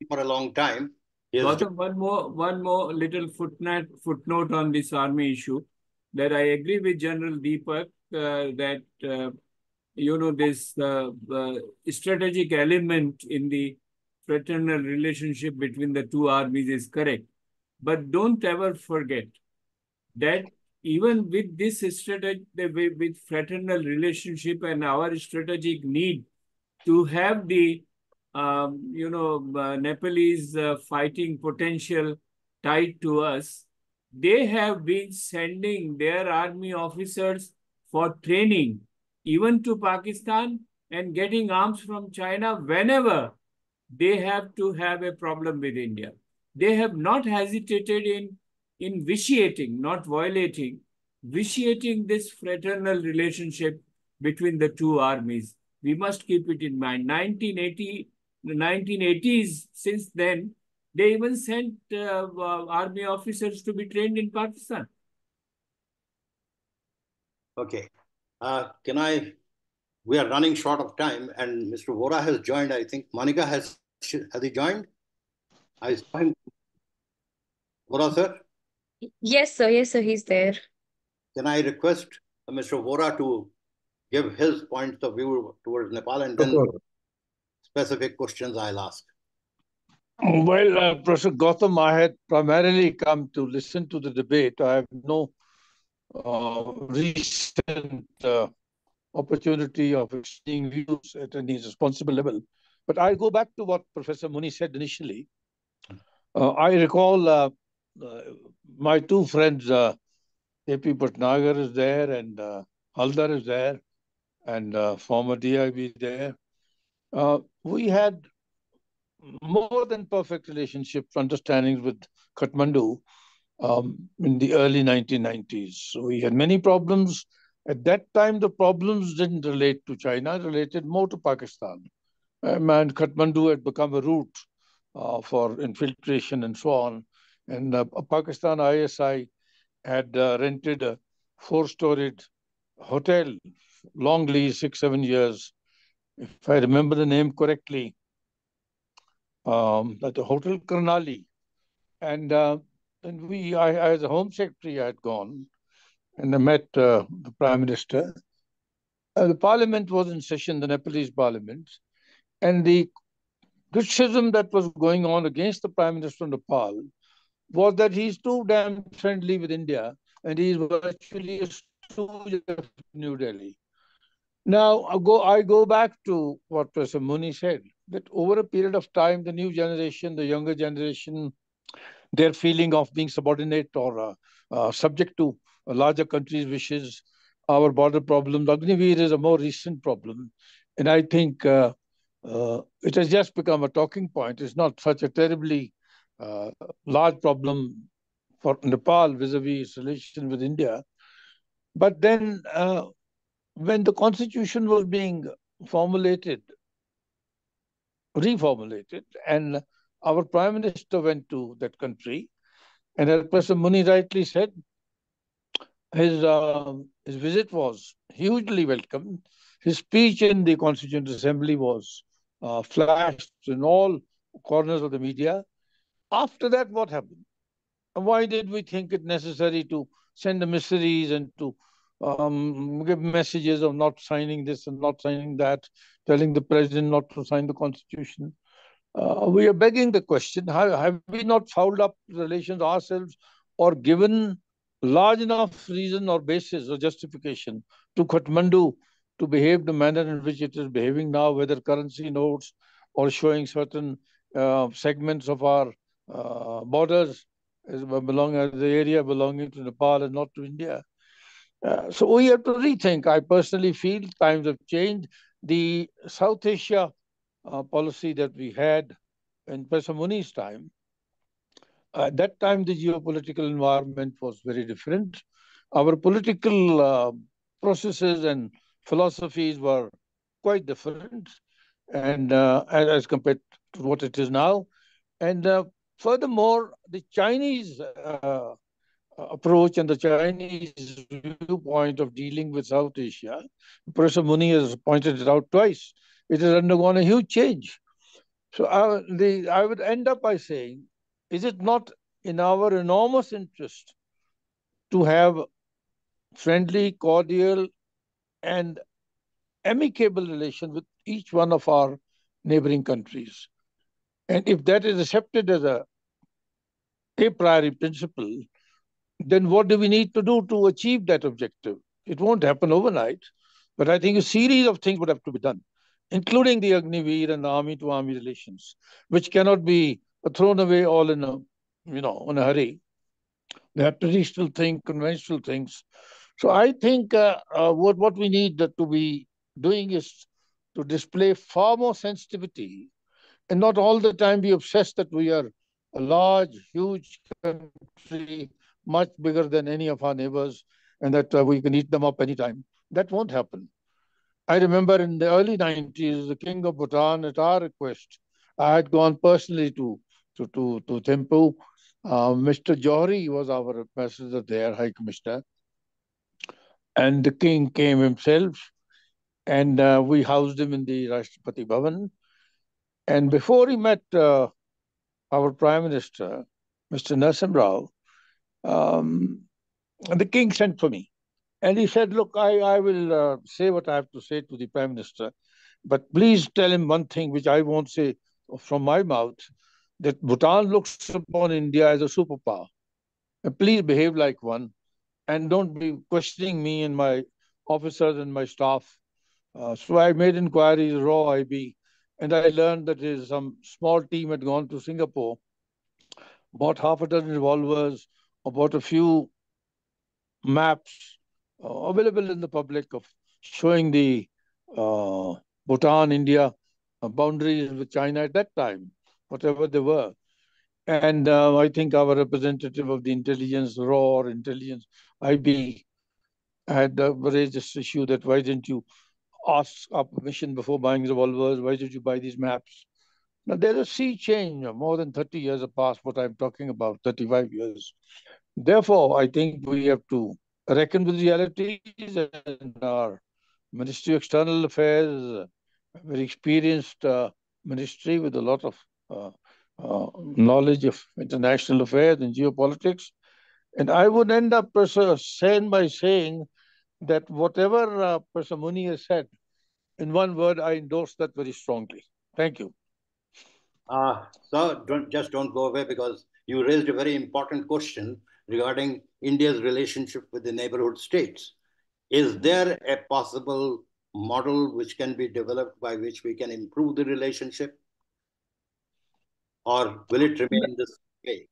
For a long time. Yes. Gautam, one more little footnote on this army issue. That I agree with General Deepak that this strategic element in the fraternal relationship between the two armies is correct. But don't ever forget that even with this strategy, with fraternal relationship and our strategic need to have the Nepalese fighting potential tied to us, they have been sending their army officers for training, even to Pakistan, and getting arms from China whenever they have to have a problem with India. They have not hesitated in vitiating, not violating, vitiating this fraternal relationship between the two armies. We must keep it in mind. 1980s, since then, they even sent army officers to be trained in Pakistan. Okay. We are running short of time, and Mr. Vora has joined. I think Monica has he joined? I saw him. Vora, sir? Yes, sir. Yes, sir. He's there. Can I request Mr. Vora to give his points of view towards Nepal, and then specific questions I'll ask. Well, Professor Gautam, I had primarily come to listen to the debate. I have no recent opportunity of exchanging views at any responsible level. But I'll go back to what Professor Muni said initially. I recall my two friends, A.P. Bhatnagar is there, and Haldar is there, and former DIB there. We had more than perfect relationships, understandings with Kathmandu in the early 1990s. So we had many problems. At that time, the problems didn't relate to China, related more to Pakistan. And Kathmandu had become a route for infiltration and so on. And Pakistan ISI had rented a 4-storied hotel, long lease, 6-7 years. If I remember the name correctly, at the Hotel Karnali. And I, as a Home Secretary, I had gone and I met the Prime Minister. The Parliament was in session, the Nepalese Parliament, and the criticism that was going on against the Prime Minister of Nepal was that he's too damn friendly with India and he's virtually a stooge of New Delhi. Now, I go back to what Professor Muni said, that over a period of time, the new generation, the younger generation, their feeling of being subordinate or subject to a larger country's wishes, our border problems. Agniveer is a more recent problem. And I think it has just become a talking point. It's not such a terribly large problem for Nepal vis-a-vis its relation with India. But then when the constitution was being reformulated, and our Prime Minister went to that country, and as Professor Muni rightly said, his visit was hugely welcome. His speech in the Constituent Assembly was flashed in all corners of the media. After that, what happened? And why did we think it necessary to send emissaries and to give messages of not signing this and not signing that, telling the president not to sign the constitution. We are begging the question, have we not fouled up relations ourselves or given large enough reason or basis or justification to Kathmandu to behave the manner in which it is behaving now, whether currency notes or showing certain segments of our borders as the area belonging to Nepal and not to India. So we have to rethink. I personally feel times have changed. The South Asia policy that we had in Professor Muni's time, at that time the geopolitical environment was very different. Our political processes and philosophies were quite different, and as compared to what it is now. And furthermore, the Chinese approach and the Chinese viewpoint of dealing with South Asia, Professor Muni has pointed it out twice. It has undergone a huge change. So I would end up by saying, is it not in our enormous interest to have friendly, cordial, and amicable relation with each one of our neighboring countries? And if that is accepted as a priori principle, then what do we need to do to achieve that objective? It won't happen overnight, but I think a series of things would have to be done, including the Agniveer and the army-to-army relations, which cannot be thrown away all in in a hurry. They are traditional things, conventional things. So I think what we need to be doing is to display far more sensitivity and not all the time be obsessed that we are a large, huge country, much bigger than any of our neighbors, and that we can eat them up anytime. That won't happen. I remember in the early 90s, the King of Bhutan, at our request, I had gone personally to Thimphu. Mr. Johri was our ambassador there, High Commissioner, and the king came himself, and we housed him in the Rashtrapati Bhavan. And before he met our Prime Minister, Mr. Narasimha Rao, the king sent for me. And he said, look, I will say what I have to say to the Prime Minister, but please tell him one thing which I won't say from my mouth, that Bhutan looks upon India as a superpower. And please behave like one and don't be questioning me and my officers and my staff. So I made inquiries, raw IB, and I learned that some small team had gone to Singapore, bought half a dozen revolvers, or bought a few maps available in the public of showing the Bhutan, India boundaries with China at that time, whatever they were. And I think our representative of the intelligence, raw or intelligence, IB, had raised this issue that why didn't you ask our permission before buying revolvers? Why did you buy these maps? Now, there's a sea change. More than 30 years have passed, what I'm talking about, 35 years. Therefore, I think we have to reckon with realities, and our Ministry of External Affairs, a very experienced ministry with a lot of knowledge of international affairs and geopolitics. And I would end up by saying that whatever Professor Muni has said, in one word, I endorse that very strongly. Thank you. So don't go away, because you raised a very important question regarding India's relationship with the neighborhood states. Is there a possible model which can be developed by which we can improve the relationship, or will it remain this way?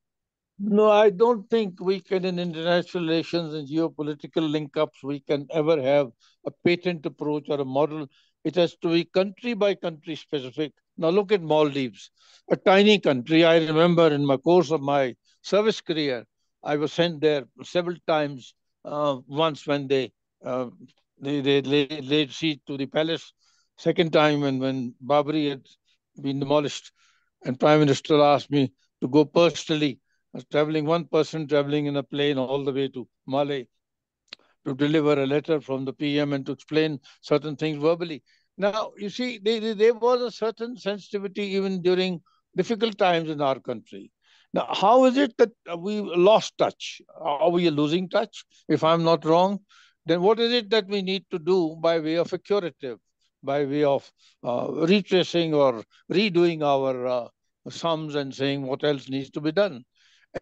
No, I don't think we can, in international relations and geopolitical link-ups, we can ever have a patent approach or a model. It has to be country by country specific. Now look at Maldives, a tiny country. I remember in my course of my service career, I was sent there several times. Once when they laid siege to the palace. Second time when Babri had been demolished, and Prime Minister asked me to go personally. I was traveling, one person traveling in a plane all the way to Malé to deliver a letter from the PM and to explain certain things verbally. Now, you see, there was a certain sensitivity even during difficult times in our country. Now, how is it that we lost touch? Are we losing touch, if I'm not wrong? then what is it that we need to do by way of a curative, by way of retracing or redoing our sums and saying what else needs to be done?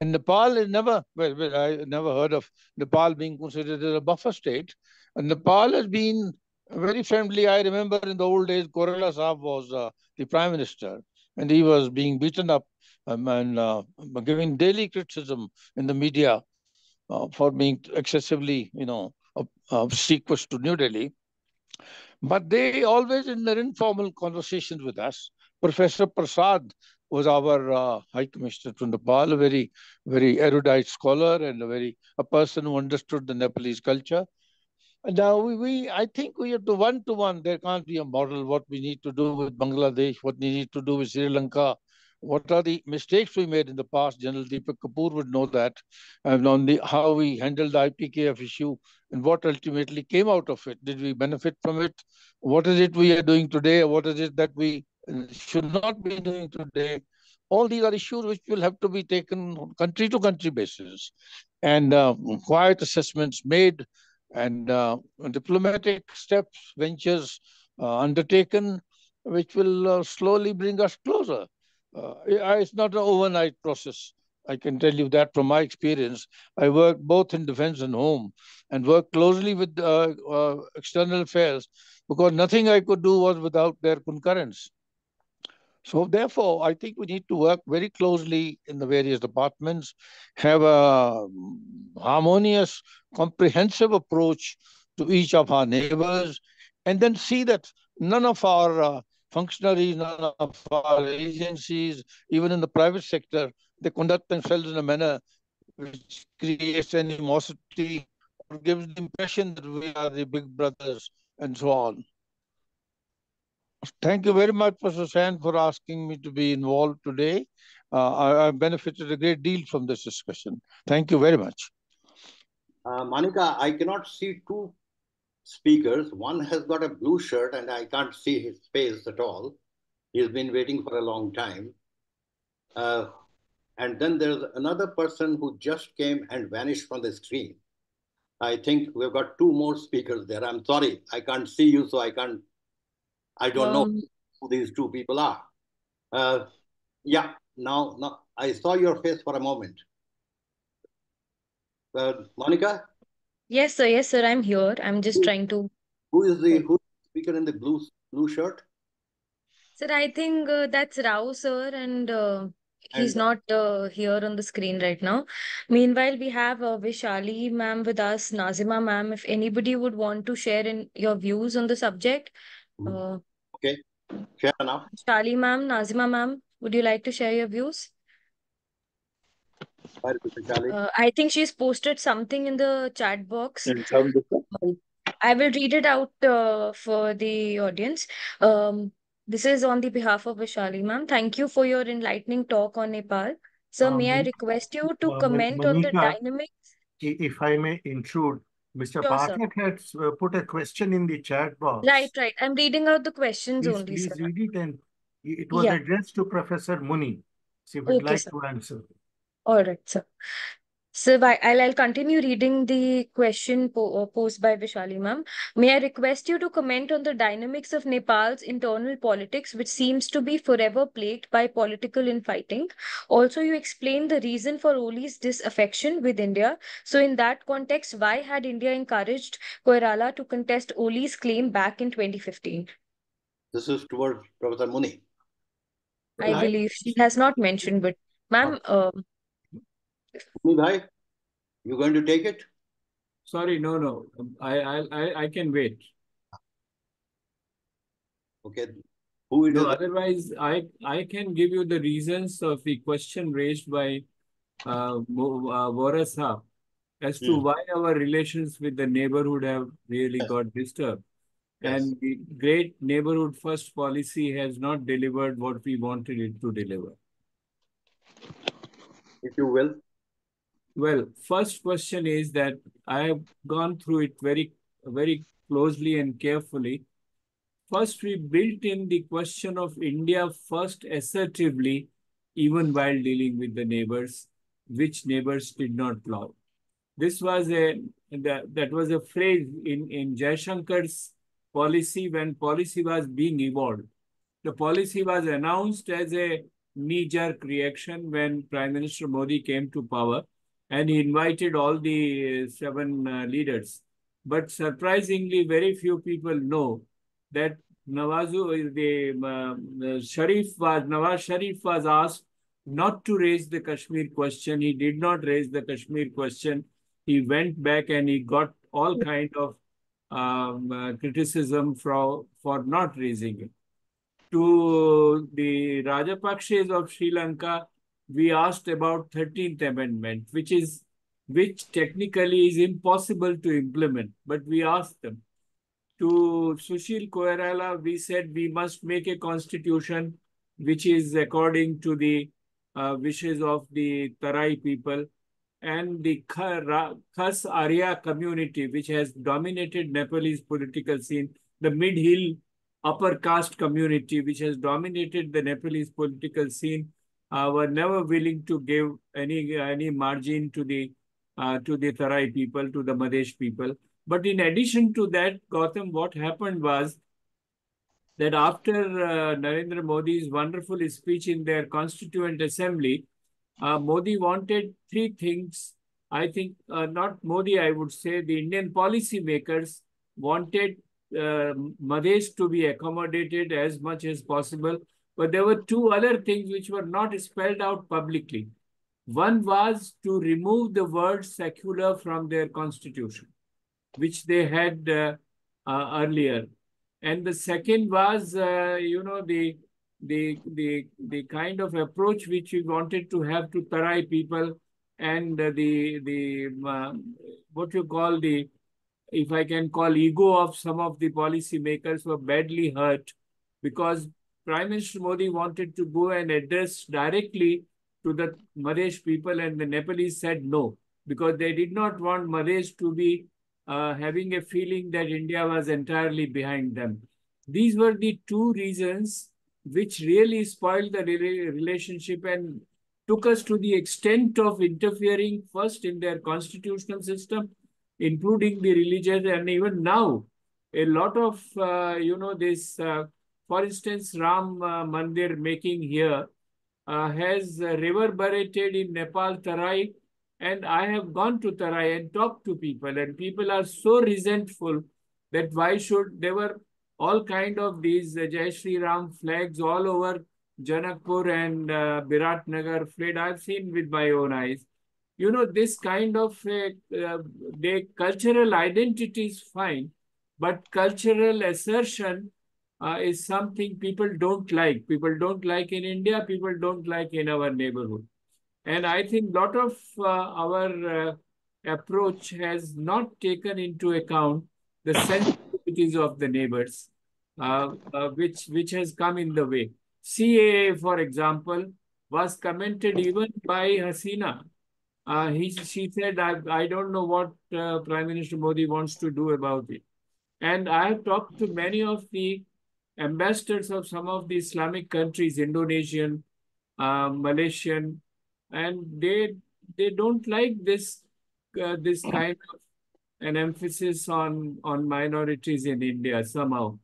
And Nepal is never, well, I never heard of Nepal being considered as a buffer state. And Nepal has been very friendly. I remember in the old days, Korala Saab was the prime minister, and he was being beaten up and giving daily criticism in the media for being excessively, sequestered to New Delhi. But they always, in their informal conversations with us, Professor Prasad was our High Commissioner to Nepal, a very, very erudite scholar and a person who understood the Nepalese culture. And now I think we have to one. There can't be a model. What we need to do with Bangladesh, what we need to do with Sri Lanka, what are the mistakes we made in the past. General Deepak Kapoor would know that, and on how we handled the IPKF issue and what ultimately came out of it. Did we benefit from it? What is it we are doing today? What is it that we should not be doing today? All these are issues which will have to be taken on country to country basis, and quiet assessments made, and diplomatic steps, ventures undertaken, which will slowly bring us closer. It's not an overnight process. I can tell you that from my experience. I worked both in defense and home, and worked closely with external affairs, because nothing I could do was without their concurrence. So therefore, I think we need to work very closely in the various departments, have a harmonious, comprehensive approach to each of our neighbors, and then see that none of our functionaries, none of our agencies, even in the private sector, they conduct themselves in a manner which creates animosity or gives the impression that we are the big brothers and so on. Thank you very much, Professor San, for asking me to be involved today. I benefited a great deal from this discussion. Thank you very much. Manika, I cannot see two speakers. One has got a blue shirt and I can't see his face at all. He's been waiting for a long time. And then there's another person who just came and vanished from the screen. I think we've got two more speakers there. I'm sorry, I can't see you, so I don't know who these two people are. Yeah, now I saw your face for a moment. Monica? Yes, sir, I'm here. I'm just trying to. Who is the speaker in the blue shirt? Sir, I think that's Rao, sir, and he's And not here on the screen right now. Meanwhile, we have Vishali ma'am with us, Nazima ma'am. If anybody would want to share in your views on the subject, okay, fair enough. Vishali ma'am, Nazima ma'am, would you like to share your views? I think she's posted something in the chat box. I will read it out for the audience. This is on the behalf of Vishali ma'am. Thank you for your enlightening talk on Nepal. Sir, may I request you to comment on the dynamics? If I may intrude, Mr. Sure, sir. Pathak has put a question in the chat box. Right. I'm reading out the questions only, Please sir. read it, and it was addressed to Professor Muni. She would like to answer. All right, sir. So I'll continue reading the question posed by Vishali ma'am. May I request you to comment on the dynamics of Nepal's internal politics, which seems to be forever plagued by political infighting. Also, you explained the reason for Oli's disaffection with India. So in that context, why had India encouraged Koirala to contest Oli's claim back in 2015? This is towards Professor Muni. I believe she has not mentioned, but ma'am, Muni bhai, you going to take it? Sorry, no. I can wait. Okay. Who it is? Otherwise, I can give you the reasons of the question raised by Vora Saab as to why our relations with the neighborhood have really got disturbed. Yes. And the great neighborhood first policy has not delivered what we wanted it to deliver. If you will. Well, first question is that I have gone through it very, very closely and carefully. First, we built in the question of India first assertively, even while dealing with the neighbors, which neighbors did not plow. This was that was a phrase in Jaishankar's policy when policy was being evolved. The policy was announced as a knee-jerk reaction when Prime Minister Modi came to power, and he invited all the seven leaders. But surprisingly, very few people know that Nawaz Sharif was asked not to raise the Kashmir question. He did not raise the Kashmir question. He went back and he got all kind of criticism for not raising it. To the Rajapakshas of Sri Lanka, we asked about 13th Amendment, which technically is impossible to implement, but we asked them. To Sushil Koirala, we said we must make a constitution which is according to the wishes of the Tarai people, and the Khas Arya community, which has dominated Nepalese political scene, the mid-hill upper caste community, which has dominated the Nepalese political scene, were never willing to give any margin to the Tarai people, to the Madesh people. But in addition to that, Gautam, what happened was that after Narendra Modi's wonderful speech in their Constituent Assembly, Modi wanted three things. I think not Modi, I would say the Indian policy makers wanted Madesh to be accommodated as much as possible. But there were two other things which were not spelled out publicly. One was to remove the word secular from their constitution, which they had earlier. And the second was, the kind of approach which we wanted to have to Tarai people, and what you call if I can call ego of some of the policy makers were badly hurt, because Prime Minister Modi wanted to go and address directly to the Madesh people, and the Nepalese said no, because they did not want Madesh to be having a feeling that India was entirely behind them. These were the two reasons which really spoiled the relationship and took us to the extent of interfering first in their constitutional system, including the religious, and even now, a lot of, for instance, Ram Mandir making here has reverberated in Nepal, Tarai, and I have gone to Tarai and talked to people, and people are so resentful that why should, there were all kind of these Jai Shri Ram flags all over Janakpur and Birat Nagar flag. I've seen with my own eyes. You know, this kind of the cultural identity is fine, but cultural assertion is something people don't like. People don't like in India, people don't like in our neighborhood. And I think a lot of our approach has not taken into account the sensitivities of the neighbors, which has come in the way. CAA, for example, was commented even by Hasina. She said, I don't know what Prime Minister Modi wants to do about it. And I have talked to many of the ambassadors of some of the Islamic countries, Indonesian, Malaysian, and they don't like this kind of an emphasis on minorities in India somehow.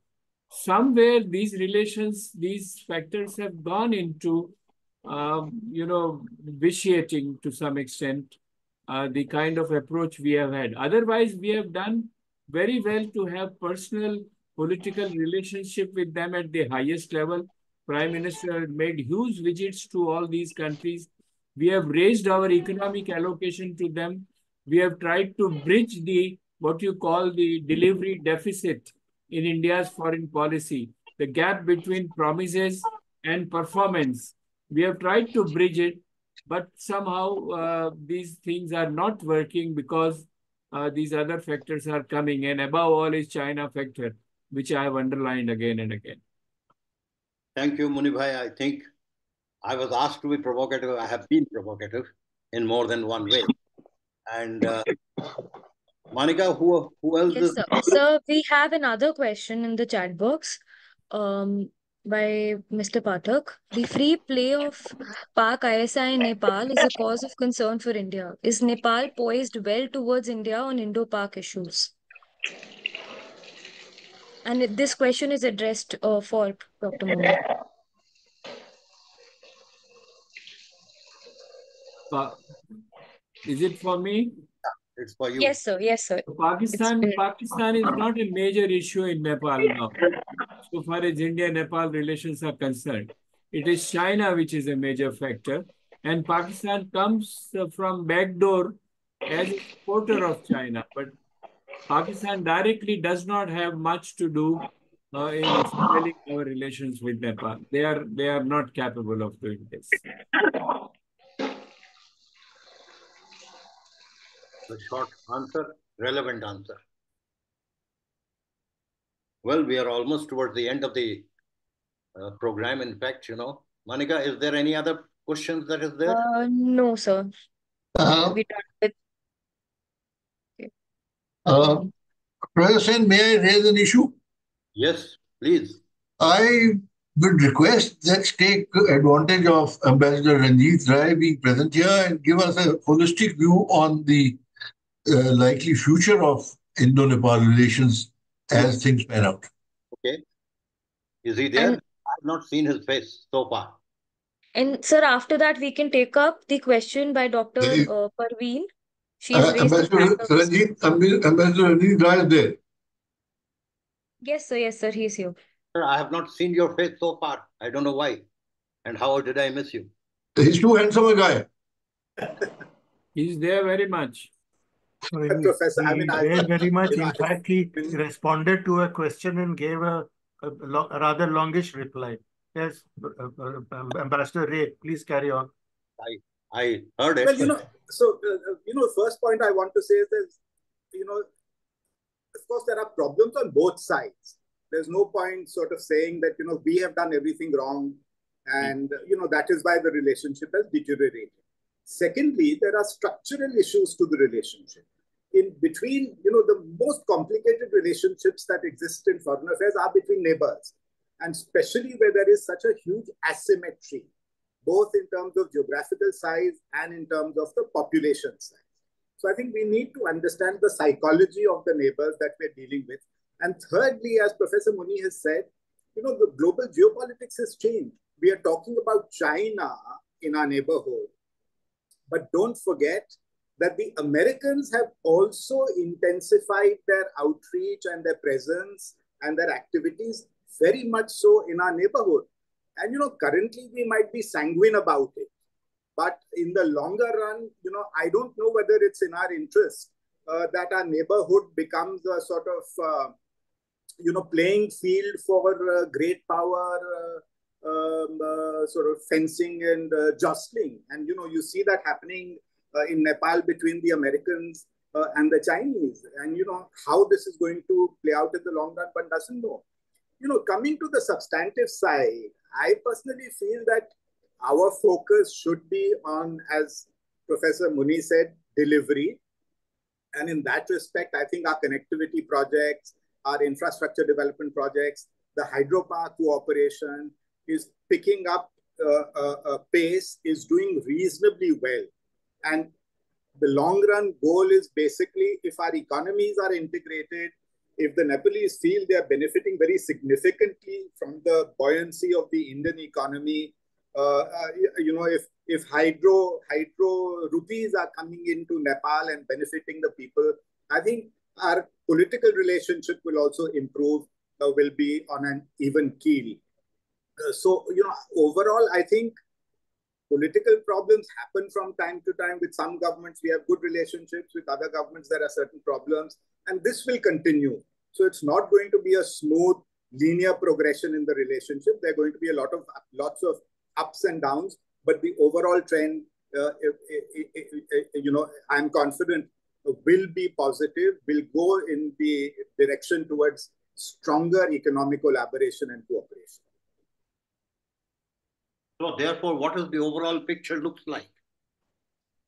Somewhere these relations, these factors have gone into vitiating to some extent the kind of approach we have had. Otherwise, we have done very well to have personal political relationship with them at the highest level. Prime Minister made huge visits to all these countries. We have raised our economic allocation to them. We have tried to bridge what you call the delivery deficit in India's foreign policy, the gap between promises and performance. We have tried to bridge it, but somehow these things are not working because these other factors are coming. And above all is China factor, which I have underlined again and again. Thank you, Muni Bhai. I think I was asked to be provocative. I have been provocative in more than one way. And Monica, who else? Yes, sir. Sir, we have another question in the chat box. by Mr. Pathak. The free play of Pak ISI in Nepal is a cause of concern for India. Is Nepal poised well towards India on Indo-Pak issues? And this question is addressed for Dr. Muni. Is it for me? It's for you. Yes, sir. Yes, sir. Pakistan is not a major issue in Nepal now, so far as India-Nepal relations are concerned. It is China which is a major factor, and Pakistan comes from backdoor as a supporter of China, but Pakistan directly does not have much to do in spoiling our relations with Nepal. They are not capable of doing this. The short answer, relevant answer. Well, we are almost towards the end of the program. In fact, Monica, is there any other questions that is there? No, sir. We done with. Professor Sen, may I raise an issue? Yes, please. I would request let's take advantage of Ambassador Ranjit Rai being present here and give us a holistic view on the likely future of Indo-Nepal relations as things pan out. Okay. Is he there? I have not seen his face so far. And sir, after that, we can take up the question by Dr. Parveen. She has raised Ambassador Ranjit Rai is there. Yes, sir. Yes, sir. He's here. Sir, I have not seen your face so far. I don't know why. And how did I miss you? He's too handsome a guy. He's there very much. Professor, very much. In fact, he responded to a question and gave a rather longish reply. Yes, Ambassador Ray, please carry on. I heard it. Well, first point I want to say is that, of course, there are problems on both sides. There's no point sort of saying that, we have done everything wrong and, that is why the relationship has deteriorated. Secondly, there are structural issues to the relationship. In between, the most complicated relationships that exist in foreign affairs are between neighbors, and especially where there is such a huge asymmetry, both in terms of geographical size and in terms of the population size. So I think we need to understand the psychology of the neighbors that we're dealing with. And thirdly, as Professor Muni has said, the global geopolitics has changed. We are talking about China in our neighborhood. But don't forget that the Americans have also intensified their outreach and their presence and their activities very much so in our neighborhood. And, currently we might be sanguine about it. But in the longer run, I don't know whether it's in our interest that our neighborhood becomes a sort of, playing field for great power, sort of fencing and jostling. And, you see that happening in Nepal between the Americans and the Chinese. And, how this is going to play out in the long run, one doesn't know. Coming to the substantive side, I personally feel that our focus should be on, as Professor Muni said, delivery. And in that respect, I think our connectivity projects, our infrastructure development projects, the hydropower cooperation is picking up pace, is doing reasonably well. And the long run goal is basically, if our economies are integrated, if the Nepalese feel they are benefiting very significantly from the buoyancy of the Indian economy, if hydro rupees are coming into Nepal and benefiting the people, I think our political relationship will also improve, will be on an even keel. So, overall, I think political problems happen from time to time. With some governments, we have good relationships. With other governments, there are certain problems. And this will continue. So it's not going to be a smooth, linear progression in the relationship. There are going to be lots of ups and downs. But the overall trend, I'm confident will be positive, will go in the direction towards stronger economic collaboration and cooperation. So therefore, what does the overall picture looks like?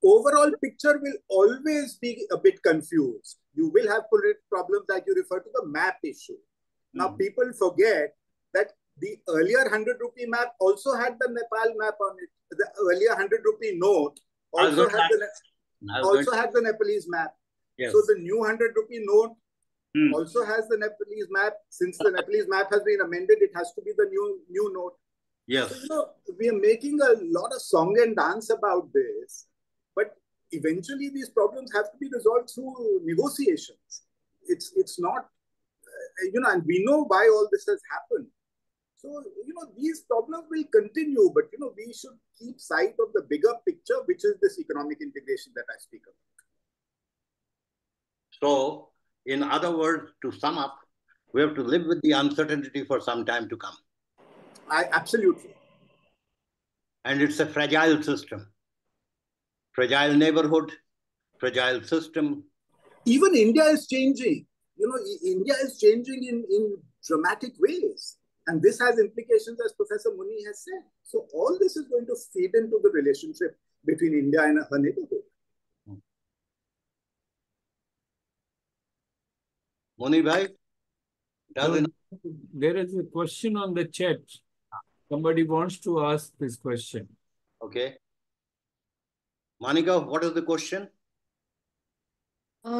Overall picture will always be a bit confused. You will have political problems like you refer to the map issue. Now, people forget that The earlier 100 rupee map also had the Nepal map on it. The earlier 100 rupee note also had the Nepalese map. Yes. So the new 100 rupee note also has the Nepalese map. Since the Nepalese map has been amended, it has to be the new note. Yes. So, we are making a lot of song and dance about this, but eventually these problems have to be resolved through negotiations. It's not, and we know why all this has happened. So, these problems will continue, but, we should keep sight of the bigger picture, which is this economic integration that I speak about. So, in other words, to sum up, we have to live with the uncertainty for some time to come. Absolutely. And it's a fragile system. Fragile neighborhood, fragile system. Even India is changing. India is changing in dramatic ways. And this has implications, as Professor Muni has said. So all this is going to feed into the relationship between India and her neighborhood. Muni bhai? There is a question on the chat. Somebody wants to ask this question. Okay. Monica, what is the question?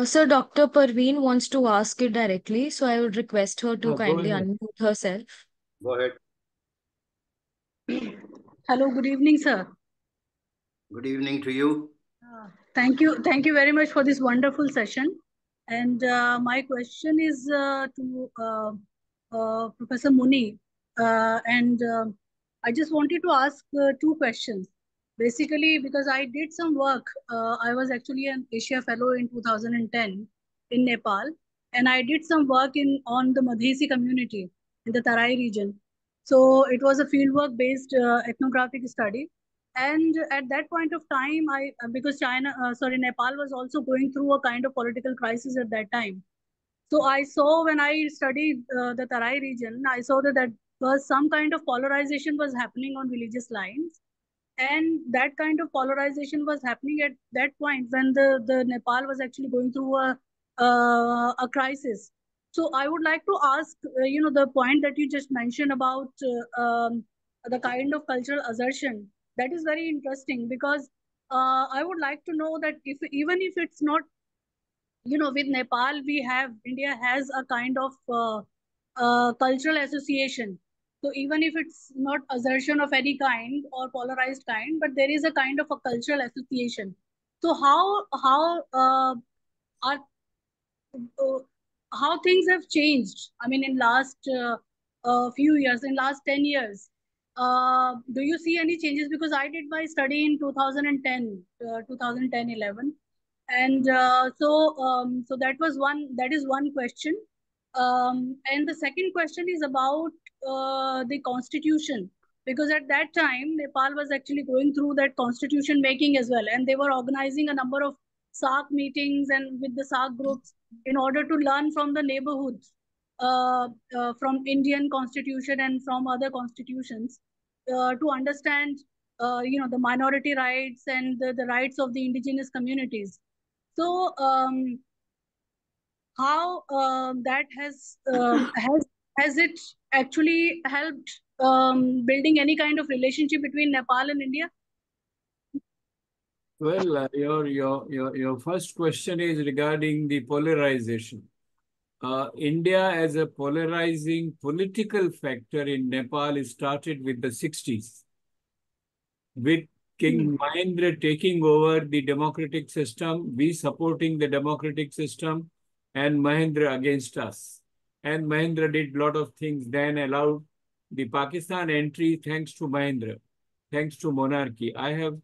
Sir, Dr. Parveen wants to ask it directly, so I would request her to kindly unmute herself. Go ahead. Hello, good evening, sir. Good evening to you. Thank you very much for this wonderful session. And my question is to Professor Muni. I just wanted to ask two questions. Basically, because I did some work. I was actually an Asia Fellow in 2010 in Nepal. And I did some work on the Madhesi community in the Tarai region. So it was a fieldwork based ethnographic study. And at that point of time, because Nepal was also going through a kind of political crisis at that time. So I saw when I studied the Tarai region, I saw that was some kind of polarization was happening on religious lines. And that kind of polarization was happening at that point when the Nepal was actually going through a crisis. So I would like to ask, the point that you just mentioned about the kind of cultural assertion. That is very interesting because I would like to know that even if it's not, with Nepal, India has a kind of cultural association. So even if it's not assertion of any kind or polarized kind, but there is a kind of a cultural association. So how things have changed? I mean, in last few years, in last 10 years, do you see any changes? Because I did my study in 2010, 11. And so that is one question. And the second question is about the constitution, because at that time Nepal was actually going through that constitution making as well, and they were organizing a number of SARC meetings and with the SARC groups in order to learn from the neighborhoods, from Indian constitution and from other constitutions, to understand the minority rights and the rights of the indigenous communities. So how that has it actually helped building any kind of relationship between Nepal and India? Well, your first question is regarding the polarization. India as a polarizing political factor in Nepal started with the 60s, with King Mahendra taking over the democratic system, we supporting the democratic system, and Mahendra against us. And Mahendra did a lot of things, then allowed the Pakistan entry thanks to Mahendra, thanks to monarchy. I have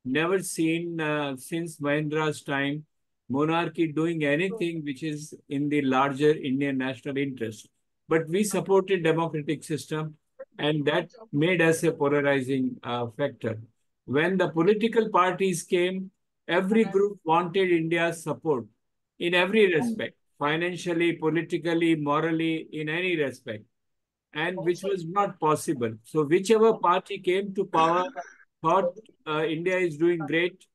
never seen since Mahendra's time monarchy doing anything which is in the larger Indian national interest. But we supported democratic system, and that made us a polarizing factor. When the political parties came, every group wanted India's support in every respect, financially, politically, morally, in any respect, and which was not possible. So whichever party came to power thought India is doing great,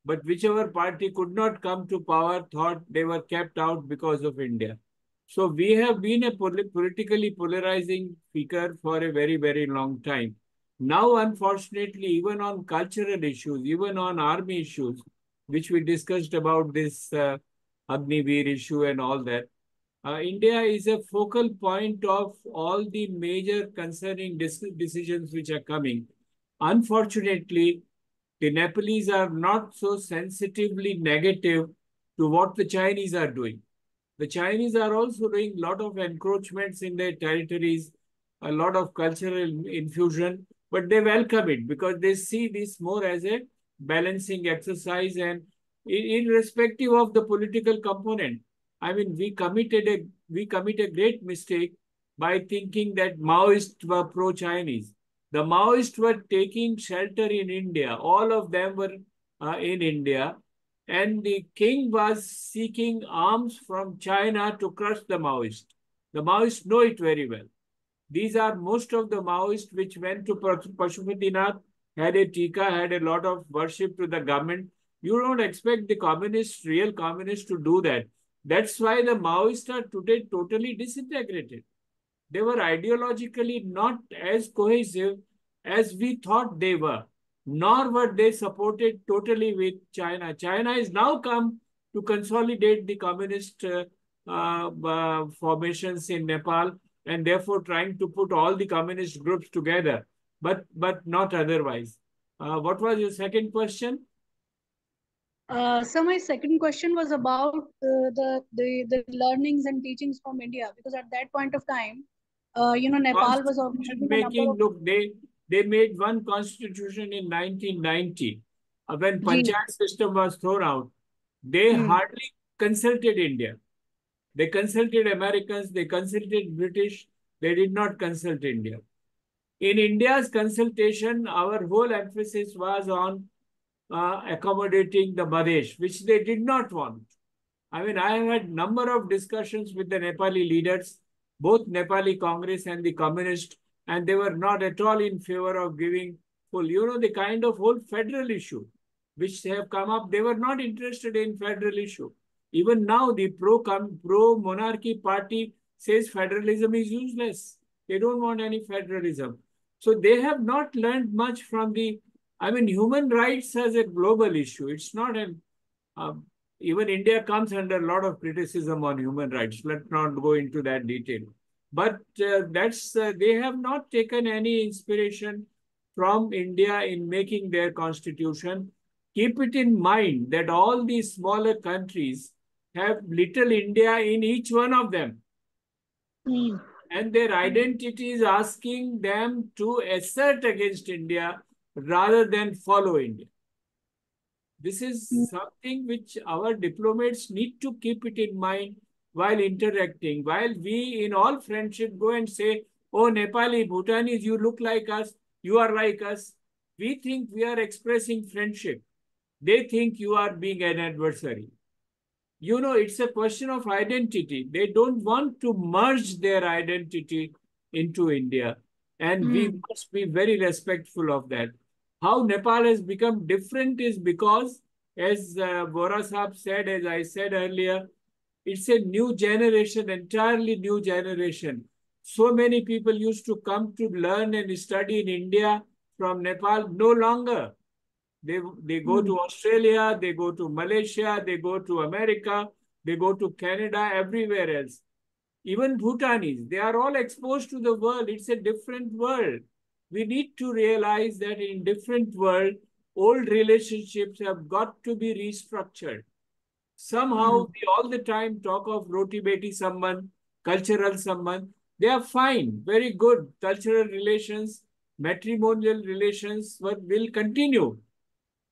but whichever party could not come to power thought they were kept out because of India. So we have been a politically polarizing figure for a very, very long time. Now, unfortunately, even on cultural issues, even on army issues, which we discussed about this Agniveer issue and all that, India is a focal point of all the major concerning decisions which are coming. Unfortunately, the Nepalese are not so sensitively negative to what the Chinese are doing. The Chinese are also doing a lot of encroachments in their territories, a lot of cultural infusion, but they welcome it because they see this more as a balancing exercise and irrespective of the political component. I mean, we commit a great mistake by thinking that Maoists were pro-Chinese. The Maoists were taking shelter in India. All of them were in India. And the king was seeking arms from China to crush the Maoists. The Maoists know it very well. These are most of the Maoists which went to Pashupatinath, had a tika, had a lot of worship to the government. You don't expect the communists, real communists, to do that. That's why the Maoists are today totally disintegrated. They were ideologically not as cohesive as we thought they were, nor were they supported totally with China. China has now come to consolidate the communist formations in Nepal and therefore trying to put all the communist groups together, but not otherwise. What was your second question? So my second question was about the learnings and teachings from India, because at that point of time, Nepal was organizing a number of... Look, they made one constitution in 1990 when Panchayat system was thrown out. They hardly consulted India. They consulted Americans, they consulted British, they did not consult India. In India's consultation, our whole emphasis was on accommodating the Badesh, which they did not want. I mean, I have had number of discussions with the Nepali leaders, both Nepali Congress and the Communist, and they were not at all in favor of giving full, the kind of whole federal issue which have come up. They were not interested in federal issue. Even now, the pro-monarchy party says federalism is useless. They don't want any federalism. So they have not learned much from human rights as a global issue. It's not an... even India comes under a lot of criticism on human rights. Let's not go into that detail. But they have not taken any inspiration from India in making their constitution. Keep it in mind that all these smaller countries have little India in each one of them. And their identity is asking them to assert against India rather than follow India. This is something which our diplomats need to keep it in mind while interacting. While we in all friendship go and say, oh, Nepali, Bhutanese, you look like us, you are like us. We think we are expressing friendship. They think you are being an adversary. It's a question of identity. They don't want to merge their identity into India. And we must be very respectful of that. How Nepal has become different is because, as Bora Saab said, as I said earlier, it's a new generation, entirely new generation. So many people used to come to learn and study in India from Nepal, no longer. They go to Australia, they go to Malaysia, they go to America, they go to Canada, everywhere else. Even Bhutanese, they are all exposed to the world. It's a different world. We need to realize that in different world, old relationships have got to be restructured. Somehow, we all the time talk of roti beti samban, cultural samban. They are fine, very good. Cultural relations, matrimonial relations will continue.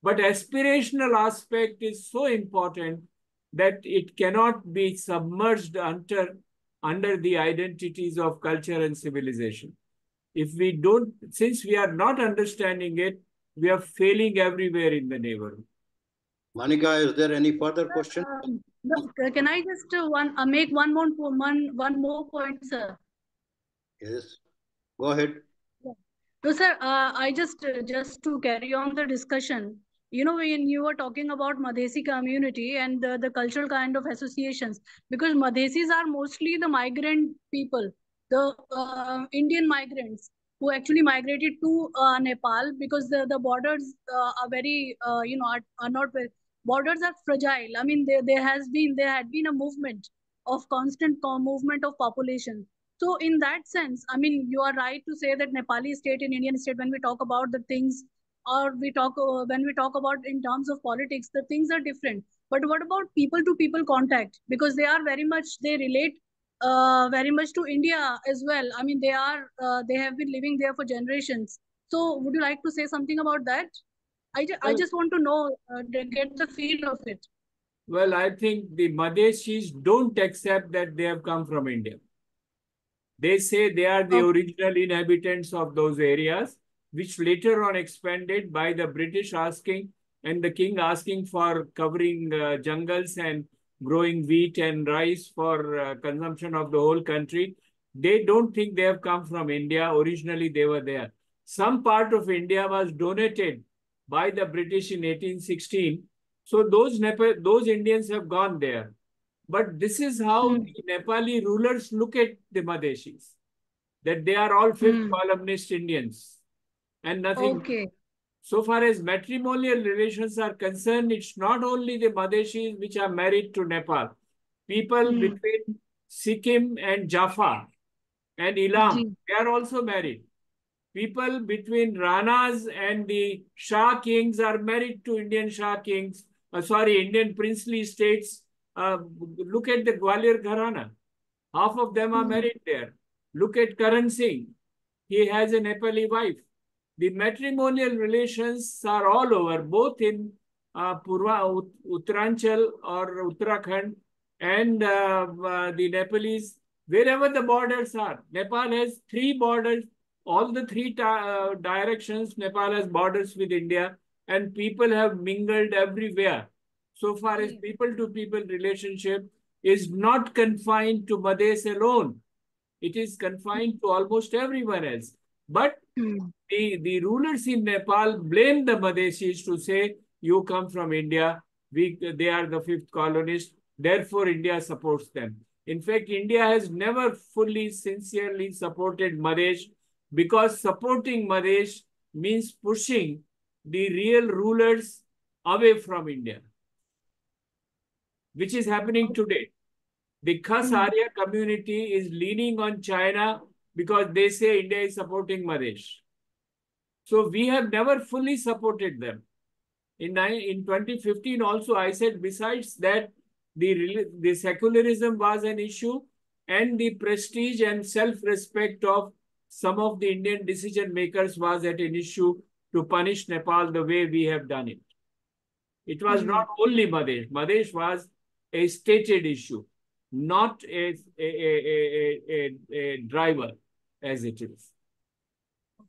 But aspirational aspect is so important that it cannot be submerged under the identities of culture and civilization. If we don't, since we are not understanding it, we are failing everywhere in the neighborhood. Monica, is there any further question? Can I just make one more point, sir? Yes, go ahead. No, sir. I just to carry on the discussion. when you were talking about Madhesi community and the cultural kind of associations, because Madhesis are mostly the migrant people, the Indian migrants who actually migrated to Nepal, because the borders are very, are not very, borders are fragile. I mean, there had been a movement of constant movement of population. So in that sense, I mean, you are right to say that Nepali state and Indian state, when we talk about the things, or when we talk about in terms of politics, the things are different. But what about people to people contact? Because they relate very much to India as well. I mean, they have been living there for generations. So would you like to say something about that? I just want to know, to get the feel of it. Well, I think the Madheshis don't accept that they have come from India. They say they are the original inhabitants of those areas, which later on expanded by the British asking and the king asking for covering jungles and growing wheat and rice for consumption of the whole country. They don't think they have come from India. Originally, they were there. Some part of India was donated by the British in 1816. So those Indians have gone there. But this is how the Nepali rulers look at the Madheshis, that they are all fifth columnist Indians and nothing. Okay. So far as matrimonial relations are concerned, it's not only the Madheshis which are married to Nepal. People between Sikkim and Jaffa and Elam, they are also married. People between Ranas and the Shah kings are married to Indian Shah kings, Indian princely states. Look at the Gwalior Gharana. Half of them are married there. Look at Karan Singh. He has a Nepali wife. The matrimonial relations are all over, both in Uttaranchal or Uttarakhand and the Nepalese, wherever the borders are. Nepal has three borders. All the three directions, Nepal has borders with India, and people have mingled everywhere. So far as people-to-people relationship is not confined to Madhes alone. It is confined to almost everyone else. But the rulers in Nepal blame the Madhesis to say, you come from India, they are the fifth colonist, therefore India supports them. In fact, India has never fully, sincerely supported Madhesh, because supporting Madhesh means pushing the real rulers away from India, which is happening today. The Khas Arya community is leaning on China because they say India is supporting Madhesh. So we have never fully supported them. In 2015 also, I said, besides that, the secularism was an issue, and the prestige and self-respect of some of the Indian decision makers was at an issue to punish Nepal the way we have done it. It was not only Madhesh. Madhesh was a stated issue, not a driver as it is.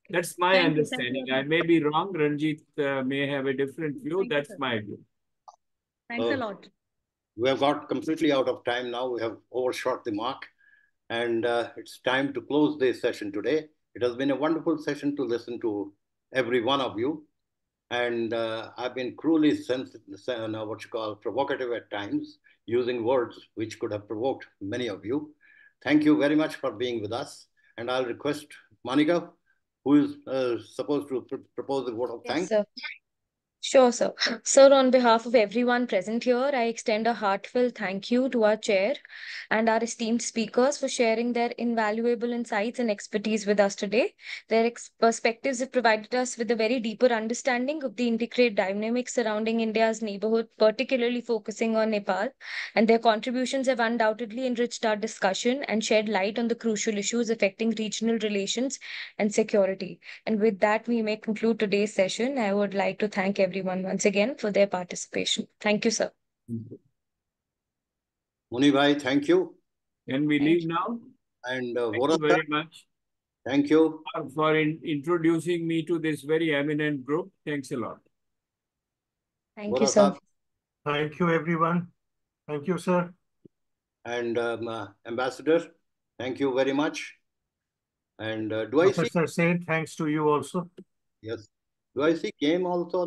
That's my understanding. I may be wrong. Ranjit may have a different view. That's my view. Thanks a lot. We have got completely out of time now. We have overshot the mark. And it's time to close this session today. It has been a wonderful session to listen to every one of you. And I've been cruelly provocative at times, using words which could have provoked many of you. Thank you very much for being with us. And I'll request Monica, who is supposed to propose a vote of thanks. Yes, sir. Sure, sir. Sir, on behalf of everyone present here, I extend a heartfelt thank you to our chair and our esteemed speakers for sharing their invaluable insights and expertise with us today. Their perspectives have provided us with a very deeper understanding of the intricate dynamics surrounding India's neighborhood, particularly focusing on Nepal, and their contributions have undoubtedly enriched our discussion and shed light on the crucial issues affecting regional relations and security. And with that, we may conclude today's session. I would like to thank everyone once again for their participation. Thank you, sir. Muni bhai, thank you. Can we leave now? And thank you very much. Thank you for introducing me to this very eminent group. Thanks a lot. Thank you, sir. Thank you, everyone. Thank you, sir. And Ambassador, thank you very much. And Professor Sain, thanks to you also. Yes. Do I see game also on the